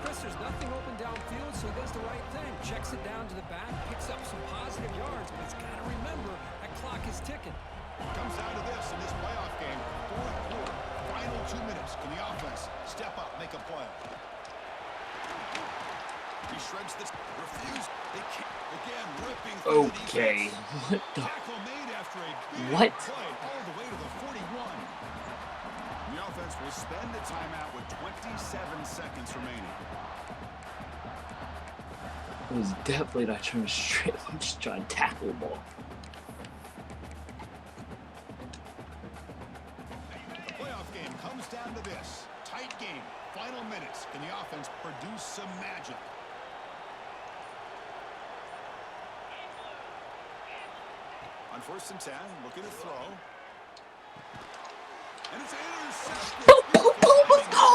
Chris, there's nothing open downfield, so he does the right thing. Checks it down to the back, picks up some positive yards, but he's got to remember that clock is ticking. Comes down to this in this playoff game. Fourth quarter. Final 2 minutes. Can the offense step up, make a play? He shreds this. Refused. They can't. Again, ripping through the defense. What the? Tackle made after a big What? play all the way to the 41. The offense will spend the timeout with 27 seconds remaining. I was definitely not trying to strip. I'm just trying to tackle the ball. The playoff game comes down to this. Tight game. Final minutes. Can the offense produce some magic? On 1st and 10, looking to throw. And it's intercepted. Let's go!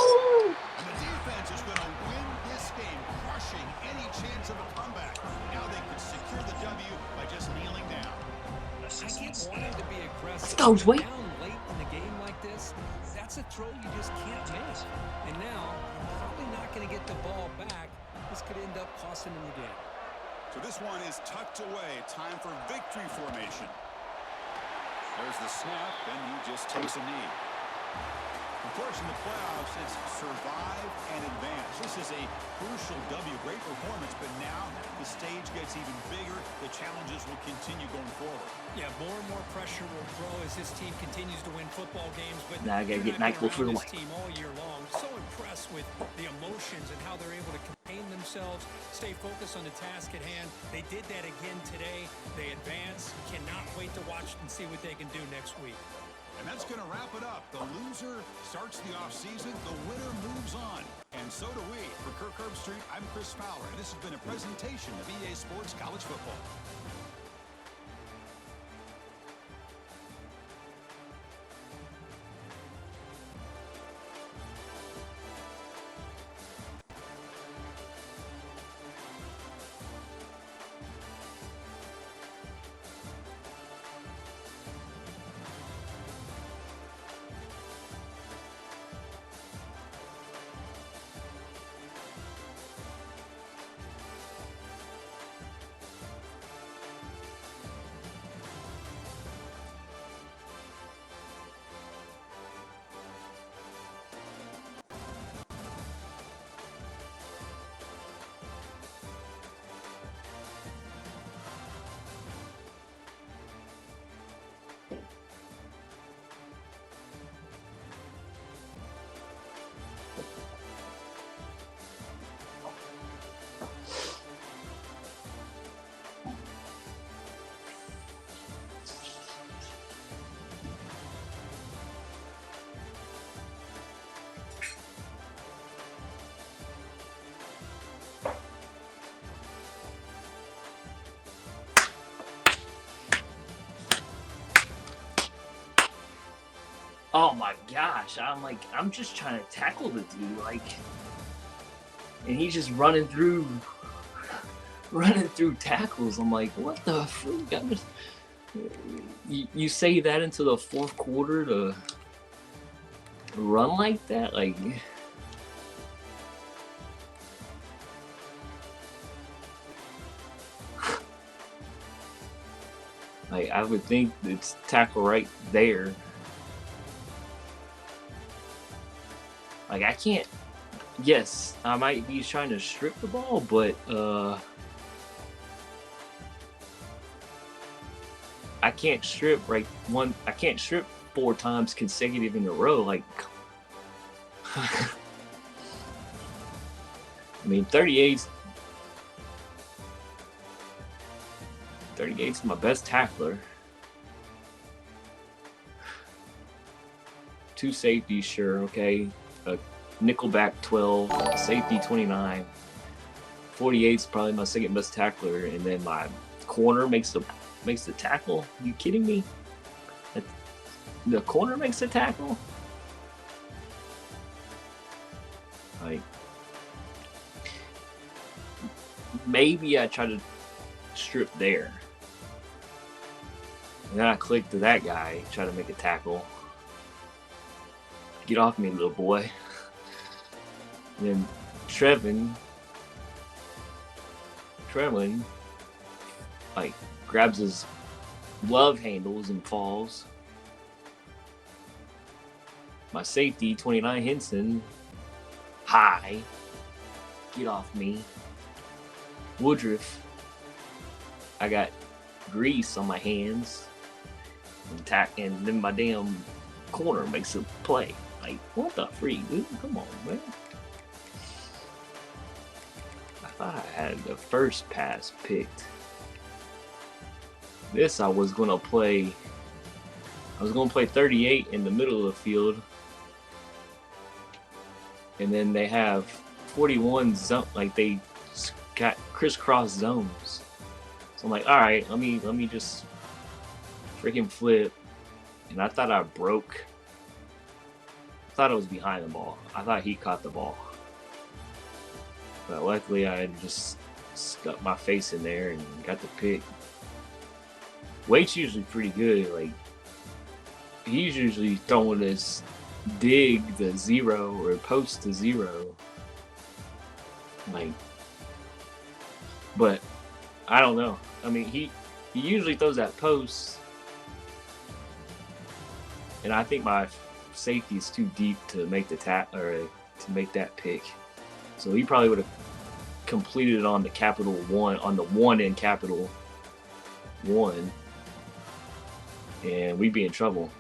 And the defense is going to win this game, crushing any chance of a comeback. Now they can secure the W by just kneeling down. I keep wanting to be aggressive. Let's go, Weigt. Down late in the game like this, that's a throw you just can't make. And now, you're probably not going to get the ball back. This could end up costing them the game. So this one is tucked away. Time for victory formation. There's the snap, and he just takes a knee. Of course, in the playoffs, it's survive and advance. This is a crucial W. Great performance, but now the stage gets even bigger. The challenges will continue going forward. Yeah, more and more pressure will grow as this team continues to win football games. But now I gotta get NyQuil for the this team all year long. So impressed with the emotions and how they're able to contain themselves, stay focused on the task at hand. They did that again today. They advance. Cannot wait to watch and see what they can do next week. And that's going to wrap it up. The loser starts the offseason. The winner moves on. And so do we. For Kirk Herbstreit, I'm Chris Fowler. And this has been a presentation of EA Sports College Football. Oh my gosh. I'm like, I'm just trying to tackle the dude, like, and he's just running through tackles. I'm like, what the freak? You say that into the fourth quarter to run like that? Like, I would think it's tackle right there. Like, I can't. Yes, I might be trying to strip the ball, but I can't strip I can't strip 4 times consecutive in a row. Like, I mean, 38's my best tackler. 2 safeties, sure, okay. A nickelback 12, safety 29. 48's probably my second best tackler, and then my corner makes the tackle. You kidding me? The corner makes the tackle? Like, maybe I try to strip there. And then I click to that guy, try to make a tackle. Get off me, little boy. And then Trevin, like, grabs his glove handles and falls. My safety, 29 Henson, high. Get off me. Woodruff, I got grease on my hands. And then my damn corner makes a play. Like, what the freak, dude? Come on, man. I thought I had the first pass picked. This I was gonna play 38 in the middle of the field. And then they have 41 zone, like they got crisscross zones. So I'm like, all right, let me just freaking flip. And I thought I broke. I thought I was behind the ball. I thought he caught the ball. But luckily I just stuck my face in there and got the pick. Weight's usually pretty good. Like, he's usually throwing his dig to 0 or post to 0. Like, but I don't know. I mean, he usually throws that post, and I think my safety is too deep to make the to make that pick. So he probably would have completed it on the capital 1, on the 1 in capital 1, and we'd be in trouble.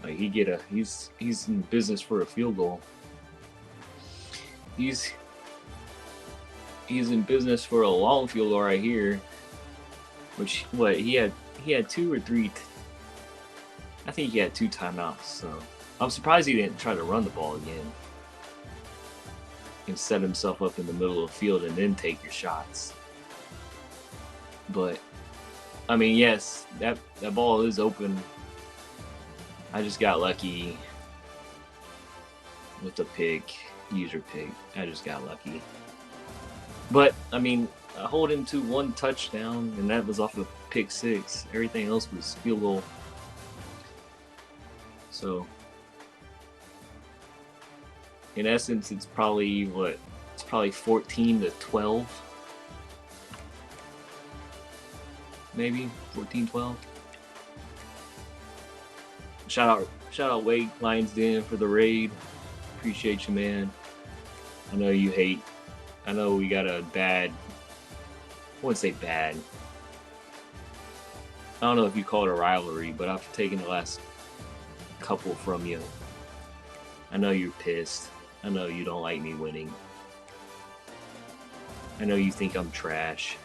Like, he's in business for a field goal. He's in business for a long field goal right here. Which, what, he had 2 or 3. I think he had 2 timeouts. So I'm surprised he didn't try to run the ball again and set himself up in the middle of the field and then take your shots. But I mean, yes, that ball is open. I just got lucky with the pick, user pick. I just got lucky. But I mean, I hold him to 1 touchdown, and that was off of pick 6. Everything else was field goal. So, in essence, it's probably 14-12, maybe 14-12. Shout out Weigt, Lions Den, for the raid. Appreciate you, man. I know you hate. I know we got a bad. I wouldn't say bad. I don't know if you call it a rivalry, but I've taken the last couple from you. I know you're pissed. I know you don't like me winning. I know you think I'm trash.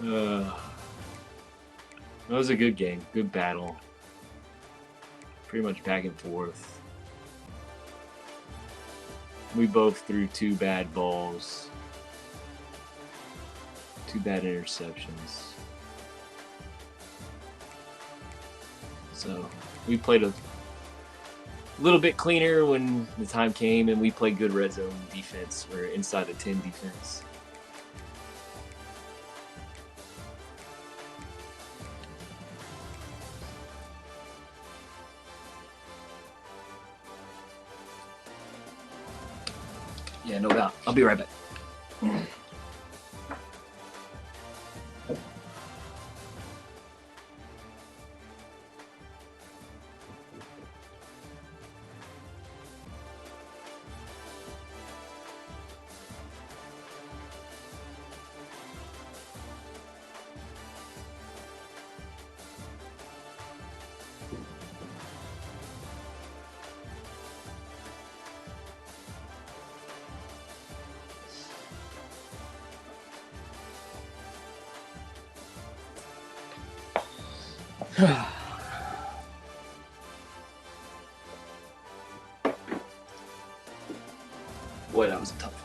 That was a good game. Good battle. Pretty much back and forth. We both threw 2 bad balls. 2 bad interceptions. So we played a little bit cleaner when the time came, and we played good red zone defense. We're inside the 10 defense. Yeah, no doubt. I'll be right back. Boy, that was a tough one.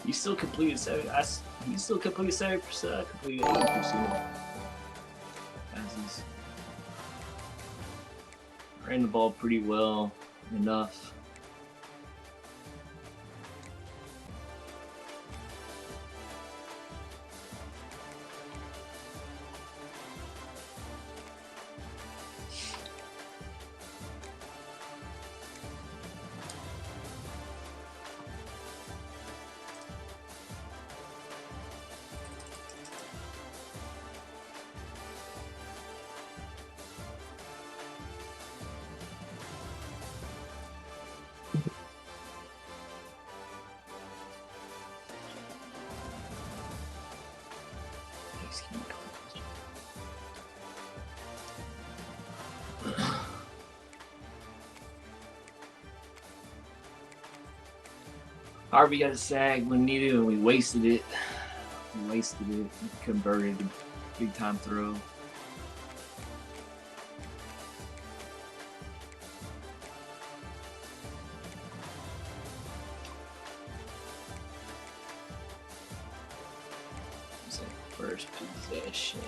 You still completed 70%. You still completed 70%. Completed 80% passes. Ran the ball pretty well enough. Harvey got a sag when needed, and we wasted it. We converted a big time throw. It's like first possession.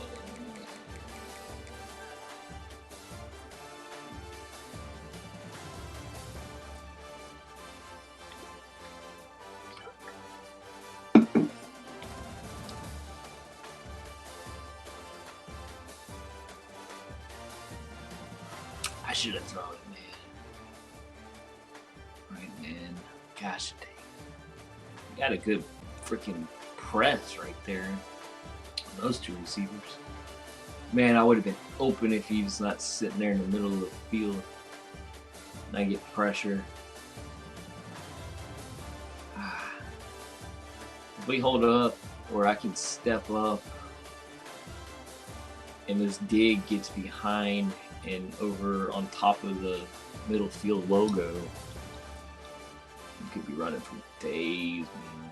I should have thrown it, man. Right, man. Gosh dang. Got a good freaking press right there. Those two receivers. Man, I would have been open if he was not sitting there in the middle of the field. And I get pressure. If we hold up, or I can step up, and this dig gets behind and over on top of the middle field logo, you could be running for days, man.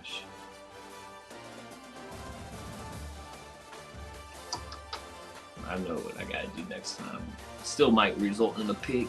I know what I gotta do next time. Still might result in a pick.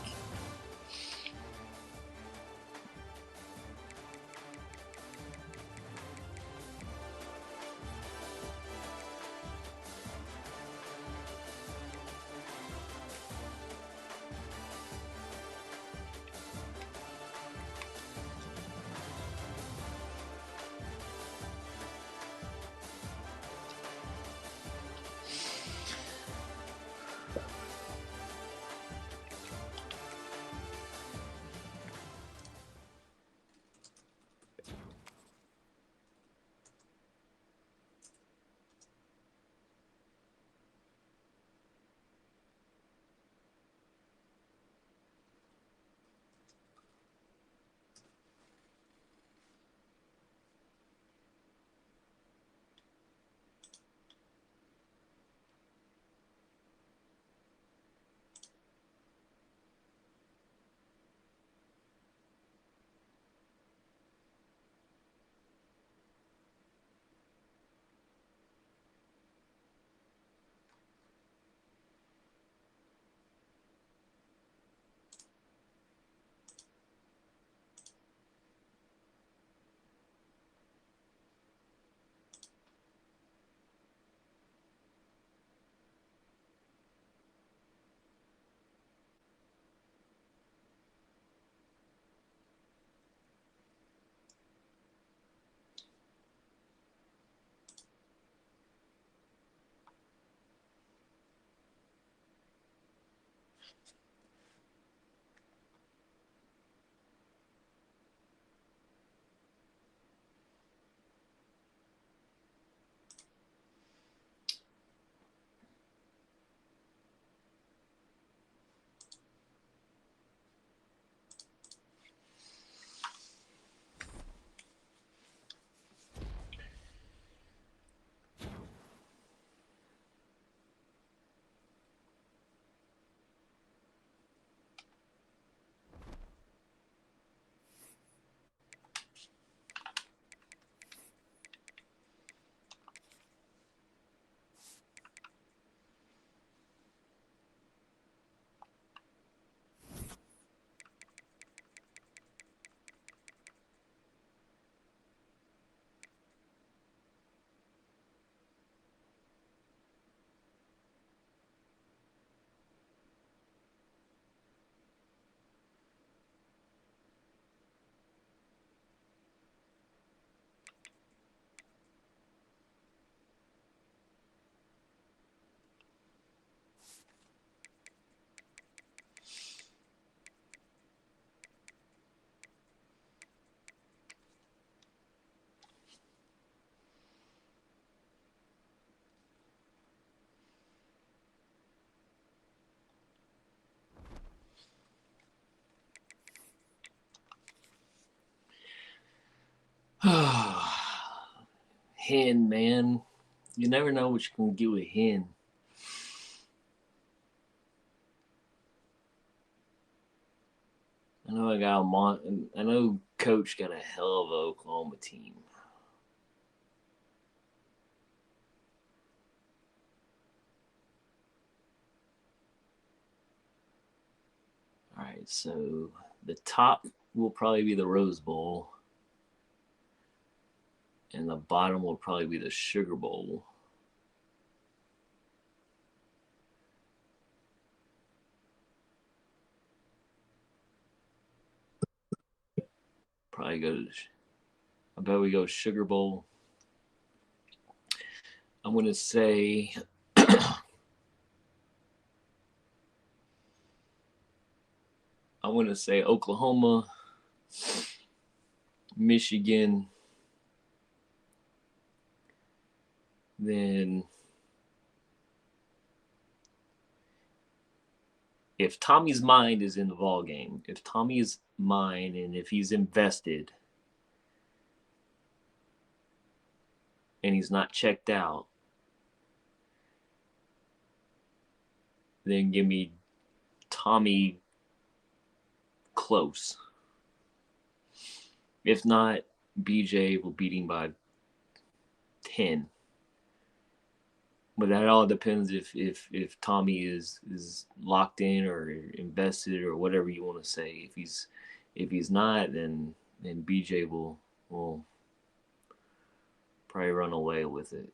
Hen, man. You never know what you can get with Hen. I know I know Coach got a hell of an Oklahoma team. All right, so the top will probably be the Rose Bowl, and the bottom will probably be the Sugar Bowl. Probably go to, I bet we go Sugar Bowl. I'm going to say Oklahoma, Michigan, then if Tommy's mind is in the ball game, if Tommy's mind and if he's invested and he's not checked out, then give me Tommy close. If not, BJ will beat him by 10. But that all depends if Tommy is locked in or invested or whatever you want to say. If he's not, then BJ will probably run away with it.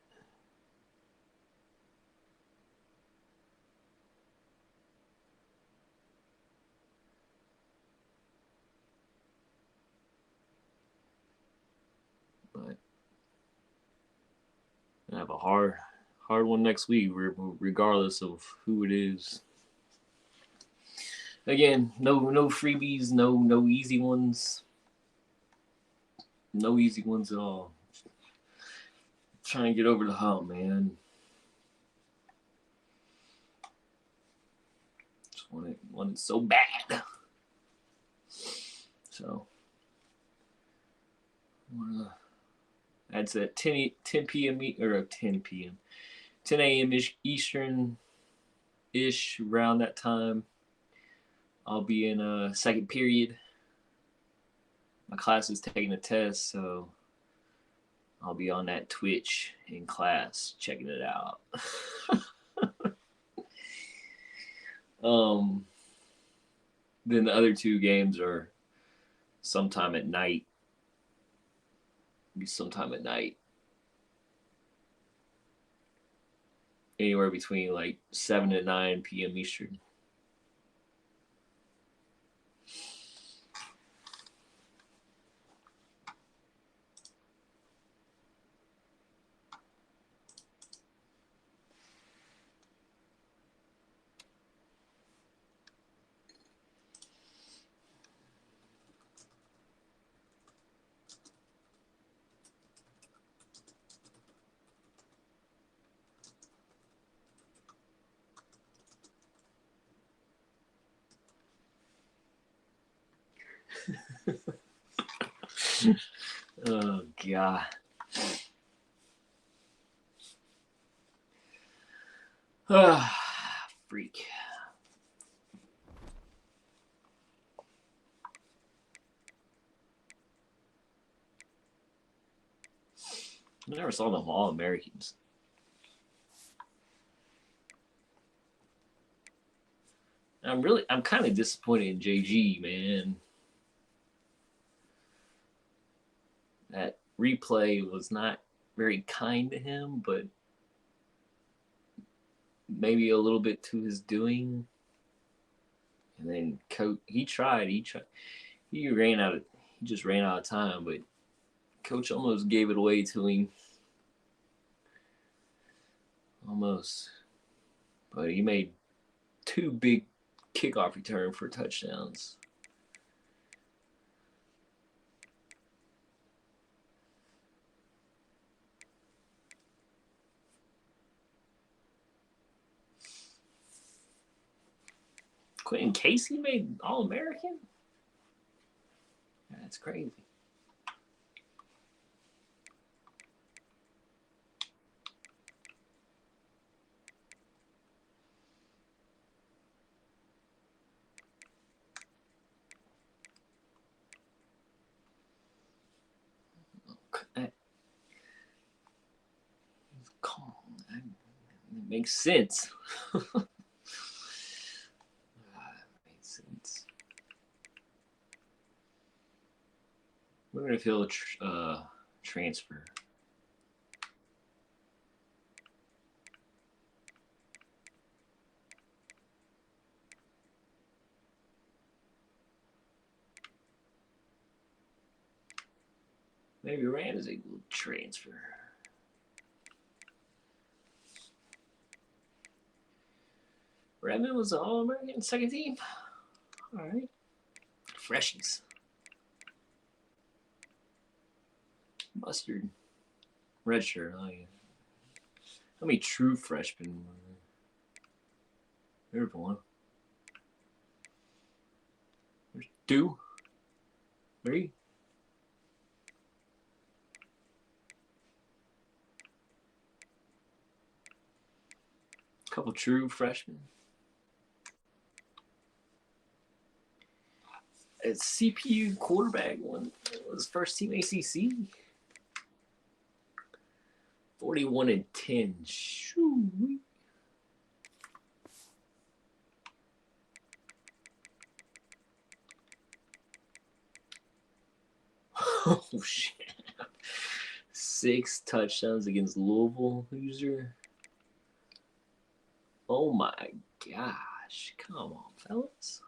But I have a hard one next week, regardless of who it is. Again, no freebies, no easy ones, no easy ones at all. Trying to get over the hump, man. Just want it so bad. So, that's at 10 p.m. or 10 p.m. 10 a.m. Eastern-ish, around that time. I'll be in a second period. My class is taking a test, so I'll be on that Twitch in class checking it out. Then the other two games are sometime at night. Anywhere between like 7 to 9 p.m. Eastern. Oh, God. Freak. I never saw them All-Americans. I'm kind of disappointed in JG, man. That replay was not very kind to him, but maybe a little bit to his doing. And then Coach, he tried. He just ran out of time, but Coach almost gave it away to him. Almost. But he made two big kickoff return for touchdowns. Quentin Casey made All-American? That's crazy. Makes sense. Makes sense. We're gonna feel transfer. Maybe Rand is able to transfer. Redmond was the All-American second team. All right. Freshies. Mustard. Redshirt. Oh, yeah. How many true freshmen were there? There's one. There's 2. 3. Couple true freshmen. It's CPU quarterback one. It was first team ACC. 41-10. Shoo. Oh shit. 6 touchdowns against Louisville. Loser. Oh my gosh. Come on, fellas.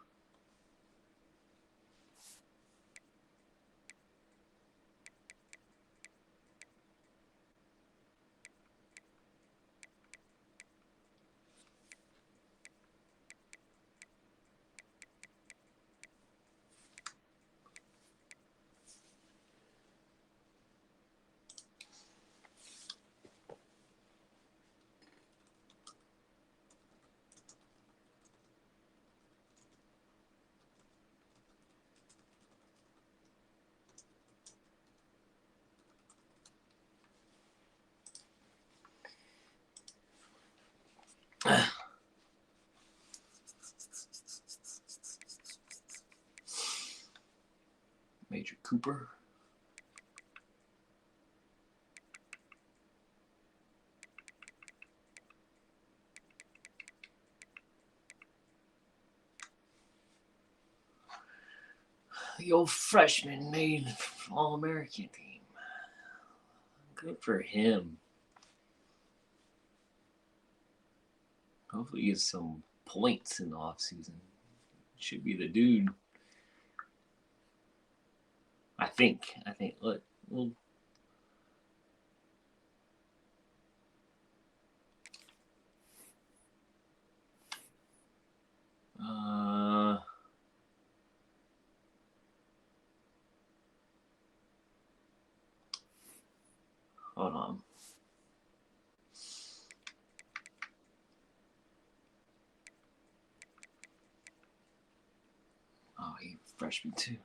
Major Cooper. The old freshman made All-American team. Good for him. Hopefully he gets some points in the offseason. Should be the dude. I think. Look. Well, hold on. Oh, he freshman too.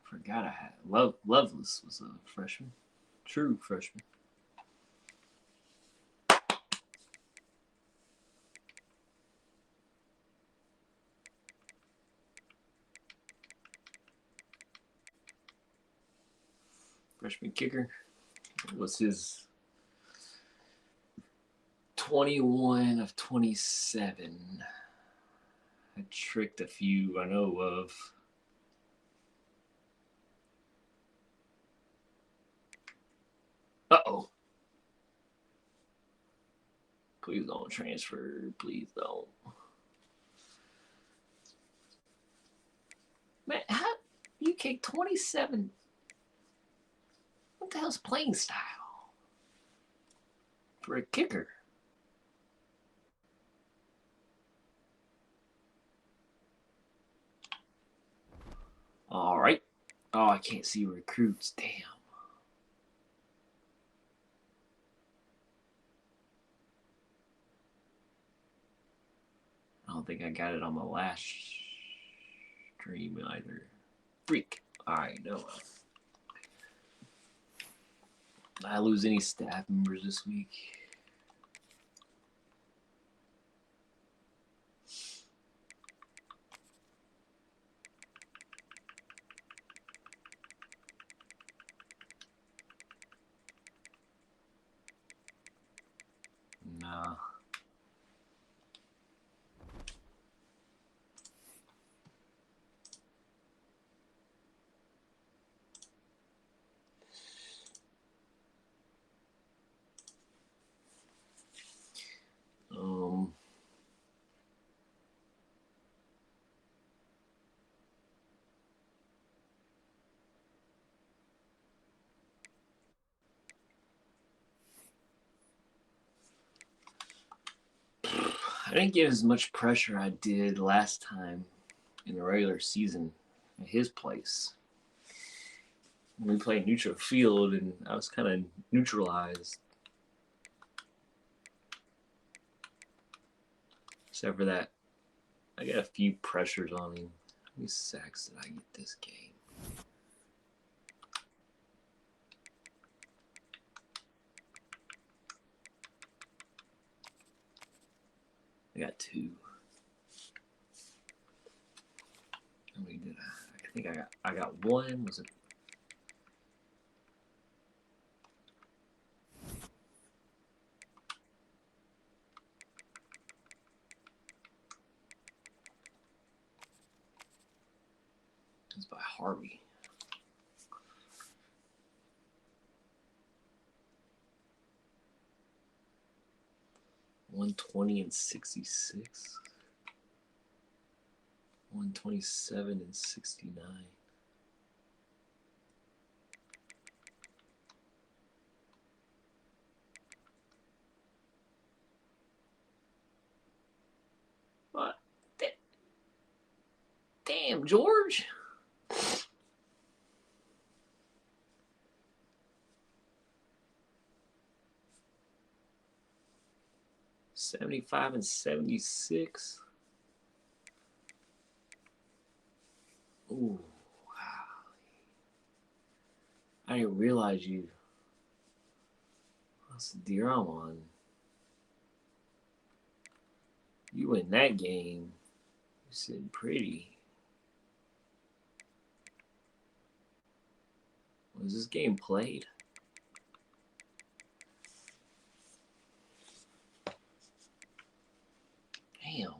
Forgot I had Loveless was a freshman. True freshman. Freshman kicker. It was his 21 of 27. I tricked a few I know of. Uh-oh. Please don't transfer. Please don't. Man, how you kick 27? What the hell's playing style? For a kicker. All right. Oh, I can't see recruits. Damn. I don't think I got it on my last stream either. Freak. All right, no. I lose any staff members this week. I didn't get as much pressure I did last time in the regular season at his place. We played neutral field, and I was kind of neutralized. Except for that, I got a few pressures on him. How many sacks did I get this game? I got 2. How many did I? I think I got 1. Was it? It's by Harvey. $120 and 66. 127 and 69. What? Damn, George. $75 and 76. Ooh, wow. I didn't realize you. That's the deer I'm on. You win that game. You're sitting pretty. Was this game played? Damn.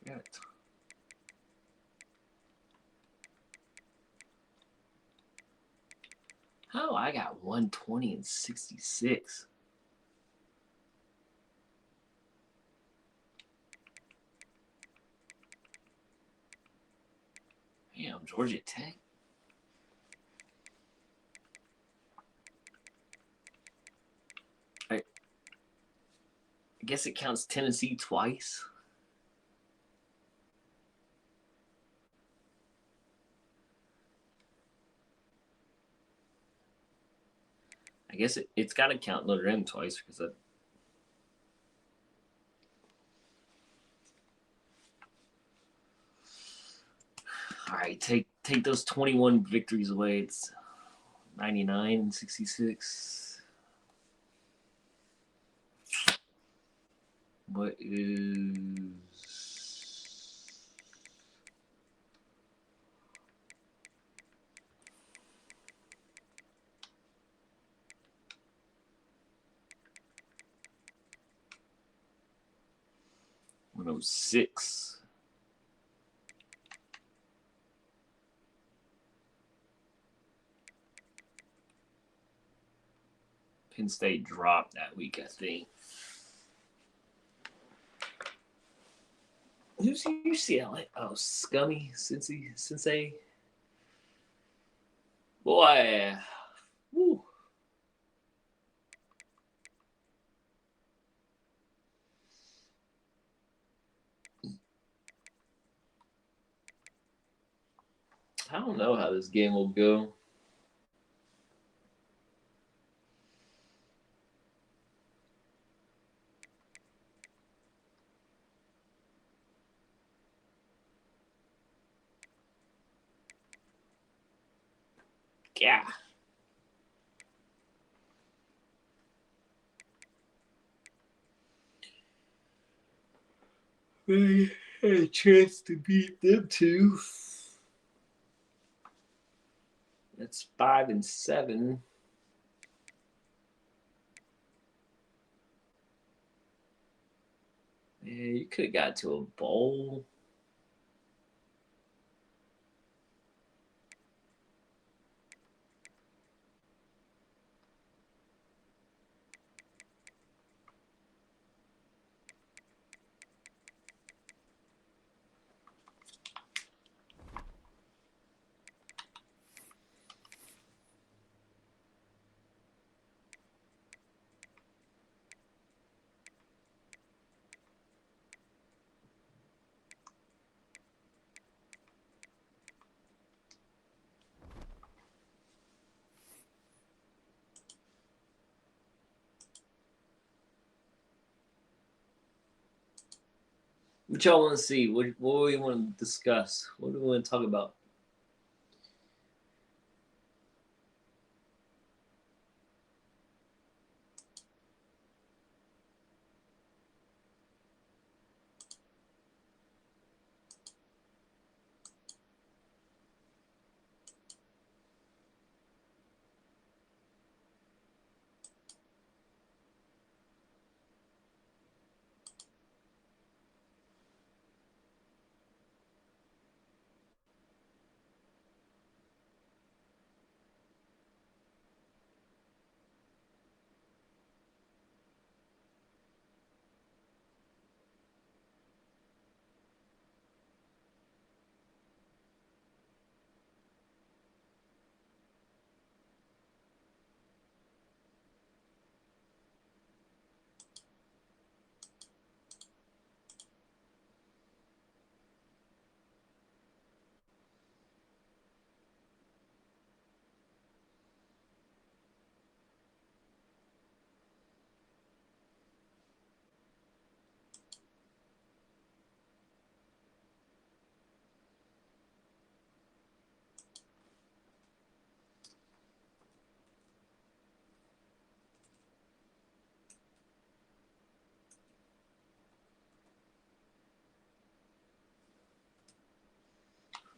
Shit. How I got 120 and 66? Damn, Georgia Tech. I guess it counts Tennessee twice. I guess it's got to count Notre Dame twice because I. All right, take those 21 victories away. It's 99 and 66. What is 106? Penn State dropped that week, I think. Who's UCLA? Oh, Scummy Sensei. Boy. Woo. I don't know how this game will go. Yeah. They had a chance to beat them too. That's 5 and 7. Yeah, you could have got to a bowl. What y'all want to see? What do we want to discuss? What do we want to talk about?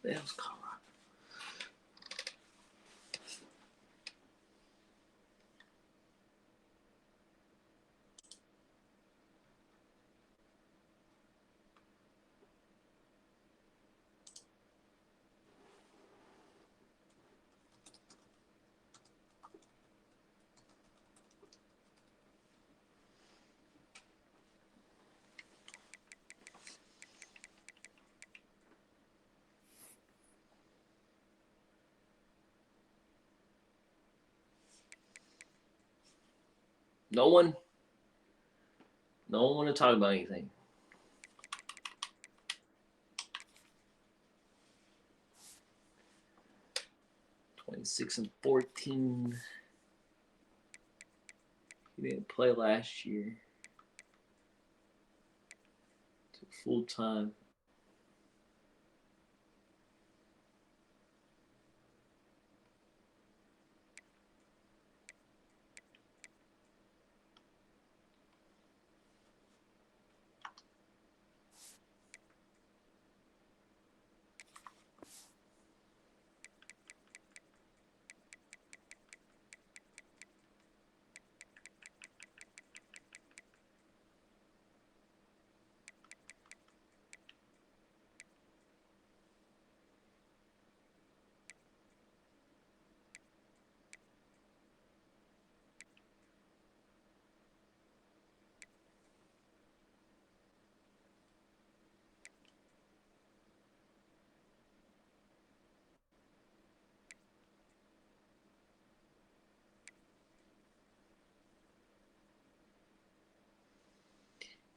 That was Colorado. No one want to talk about anything. 26-14. He didn't play last year. Took full time.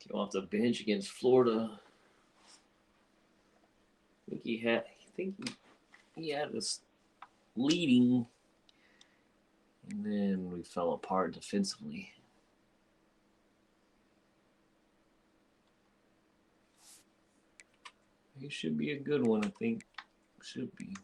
Came off the bench against Florida. I think he had us leading, and then we fell apart defensively. It should be a good one, I think. Should be.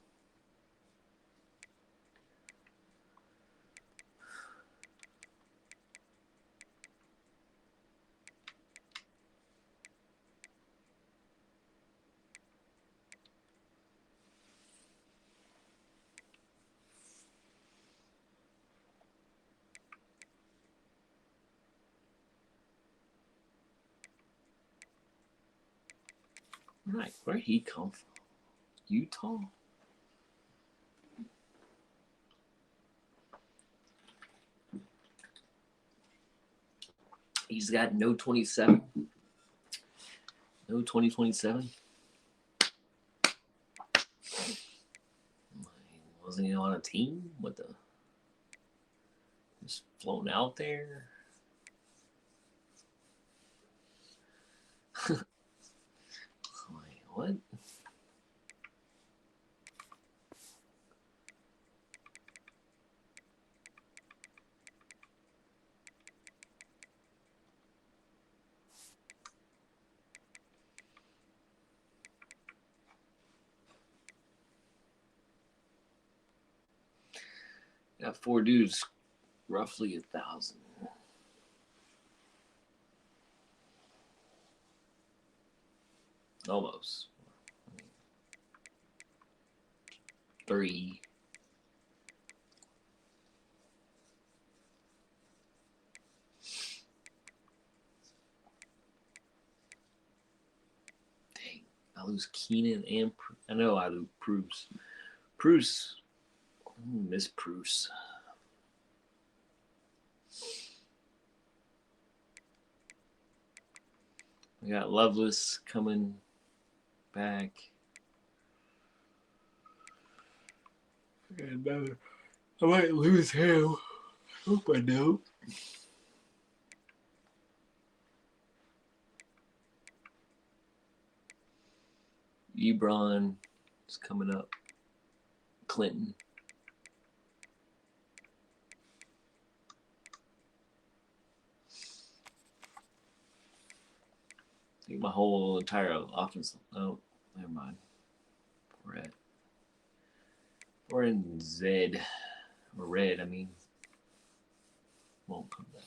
Right, where'd he come from? Utah? He's got no 27. No 2027. Wasn't he on a team? What the? Just flown out there? What? Got 4 dudes, roughly 1,000. Almost. 3. Dang, I lose Keenan and I know I lose Bruce. Bruce, miss Bruce. We got Loveless coming back. And I might lose him. Hope I don't. Ebron is coming up. Clinton. I think my whole entire offense. Oh, never mind. We're in Z. Or red, I mean. Won't come back.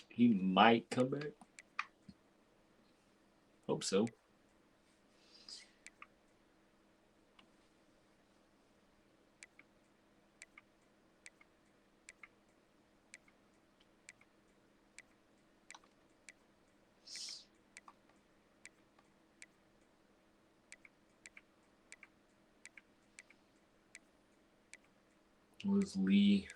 He might come back. Hope so. Was Lee.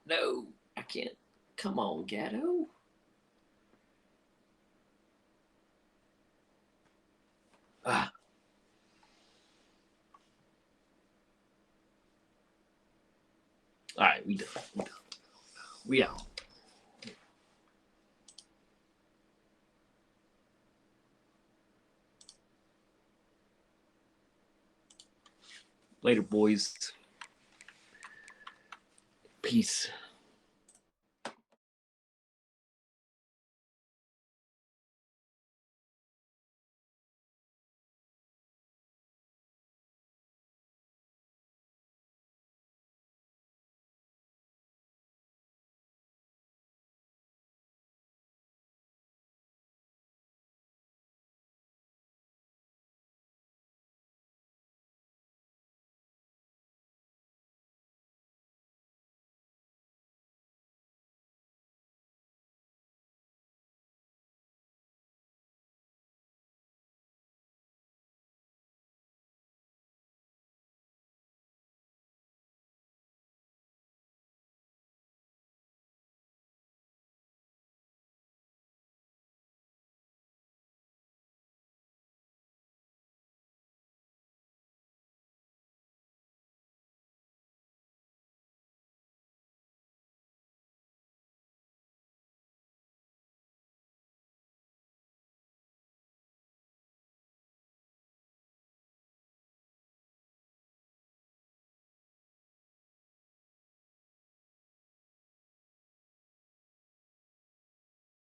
No, I can't. Come on, Gatto. Ah. All right, we done. We out. Later, boys. Peace.